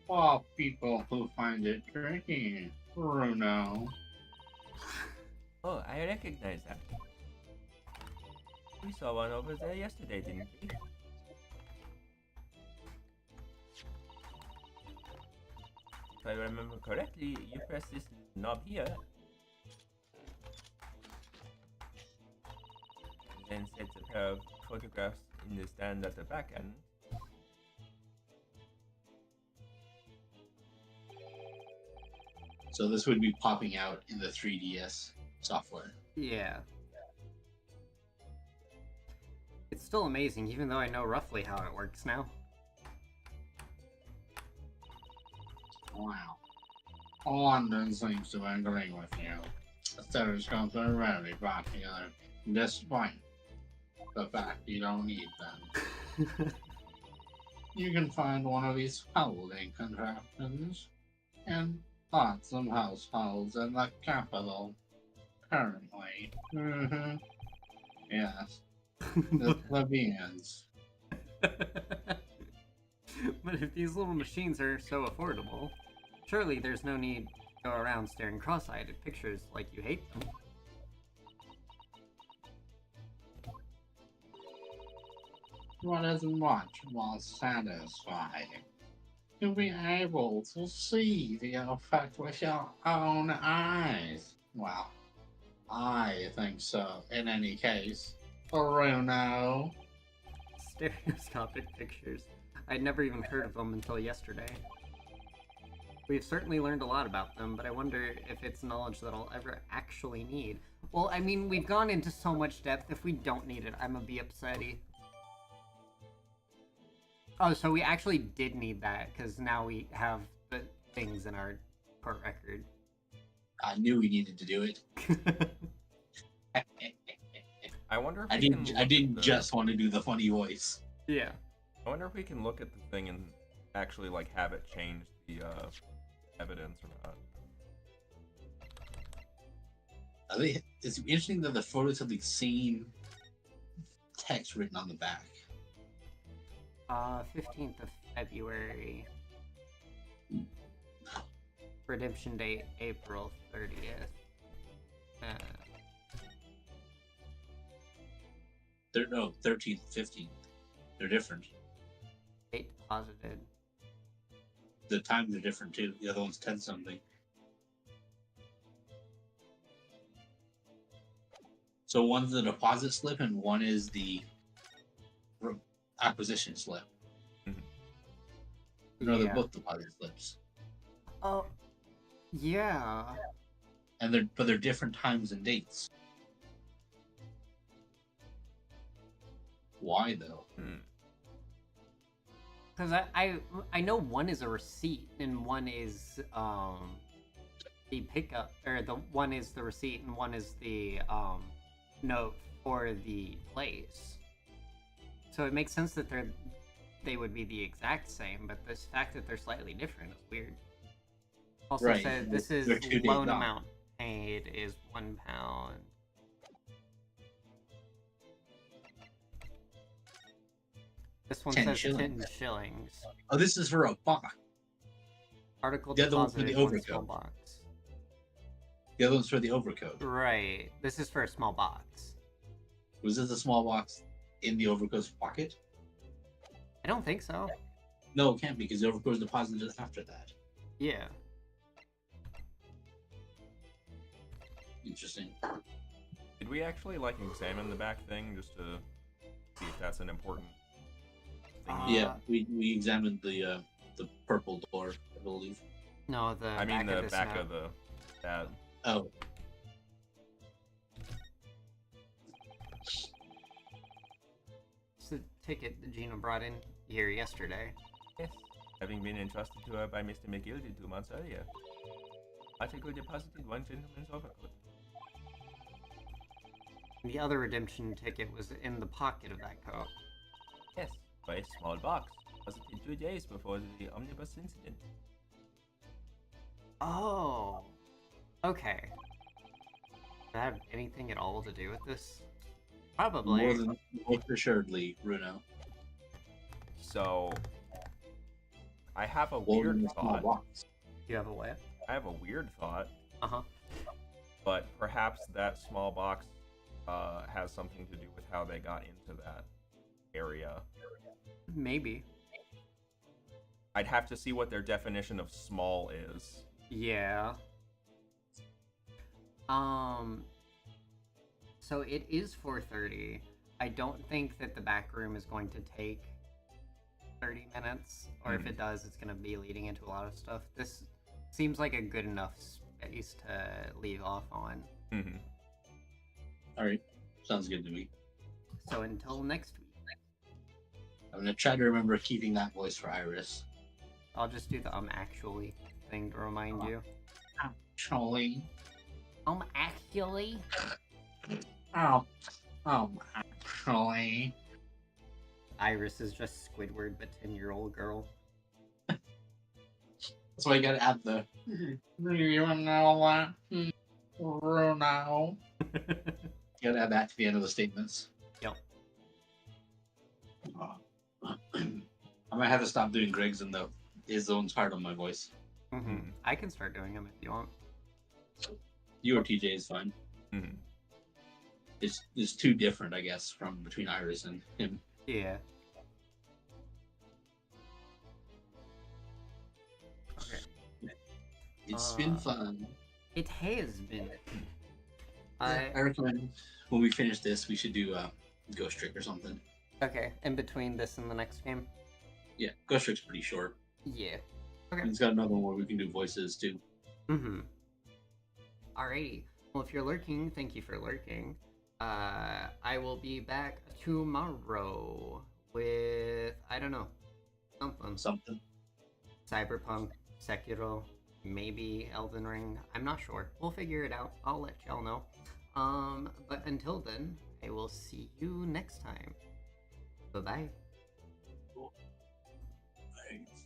For people who find it tricky, Bruno. Oh, I recognize that. We saw one over there yesterday, didn't we? If I remember correctly, you press this knob here. Then set a pair of photographs in the stand at the back end. So this would be popping out in the 3DS software. Yeah. It's still amazing, even though I know roughly how it works now. Wow. London seems to agree with you. Stereoscopes are very popular, despite the fact you don't need them. You can find one of these folding contraptions in lots of households in the capital currently. Yes, the plebeians. But if these little machines are so affordable, surely there's no need to go around staring cross-eyed at pictures like you hate them. What is much more satisfying to be able to see the effect with your own eyes. Well, I think so in any case. Bruno. Stereoscopic pictures. I'd never even heard of them until yesterday. We've certainly learned a lot about them, but I wonder if it's knowledge that I'll ever actually need. Well, I mean, we've gone into so much depth. If we don't need it, I'm gonna be upsetty. Oh, so we actually did need that, because now we have the things in our court record. I knew we needed to do it. I wonder if I didn't just want to do the funny voice. Yeah. I wonder if we can look at the thing and actually like have it change the evidence or not. It's interesting that the photos have the same text written on the back. 15th of February. Redemption date, April 30th. No, 13th, 15th. They're different. Date deposited. The times are different too. The other one's 10 something. So one's the deposit slip and one is the acquisition slip. No, they're both deposit slips. Oh, yeah. And they're different times and dates. Why though? Because I know one is a receipt and one is the pickup, or the one is the receipt and one is the note for the place. So it makes sense that they would be the exact same, but this fact that they're slightly different is weird. Also Right, says this is they're 2 days loan off. amount paid is £1. This one 10 says shillings. 10 shillings. Oh, this is for a box. Article The other one's for the deposited one small overcoat. box. The other one's for the overcoat. Right. This is for a small box. Was this a small box in the overcoat's pocket? I don't think so. No, it can't be because the overcoat was deposited after that. Yeah. Interesting. Did we actually like examine the back thing just to see if that's an important thing? Yeah, we examined the purple door, I believe. No, the I mean the this back note. of the pad. Oh, It's the ticket that Gina brought in here yesterday. Yes. Having been entrusted to her by Mr. McGildy 2 months earlier. Article deposited one gentleman's overcoat. The other redemption ticket was in the pocket of that coat. Yes, by a small box. Deposited 2 days before the omnibus incident. Oh. Okay. Does that have anything at all to do with this? Probably. most assuredly, Bruno. So, I have a More weird than a small thought. box. You have a what? I have a weird thought, Uh-huh. but perhaps that small box has something to do with how they got into that area. Maybe. I'd have to see what their definition of small is. Yeah. So it is 4:30. I don't think that the back room is going to take 30 minutes, or if it does, it's going to be leading into a lot of stuff. This seems like a good enough space to leave off on. Mm-hmm. Alright, sounds good to me. So until next week, I'm gonna try to remember keeping that voice for Iris. I'll just do the actually thing to remind you. Actually. Actually? Actually. Iris is just Squidward, but 10-year-old girl. That's why you gotta add the. You know what? Bruno. You gotta add that to the end of the statements. Yep. I might have to stop doing Greg's and his own part of my voice. Mm-hmm. I can start doing them if you want. You or TJ is fine. Mm-hmm. It's too different, I guess, from between Iris and him. Yeah. Okay. It's been fun. It has been. I recommend when we finish this, we should do Ghost Trick or something. Okay, in between this and the next game? Yeah, Ghost Trick's pretty short. Yeah. And it's got another one where we can do voices too. Mm-hmm. Alrighty. Well, if you're lurking, thank you for lurking. I will be back tomorrow with, I don't know, Something. Cyberpunk, Sekiro, maybe Elden Ring. I'm not sure. We'll figure it out. I'll let y'all know. But until then, I will see you next time. Bye-bye.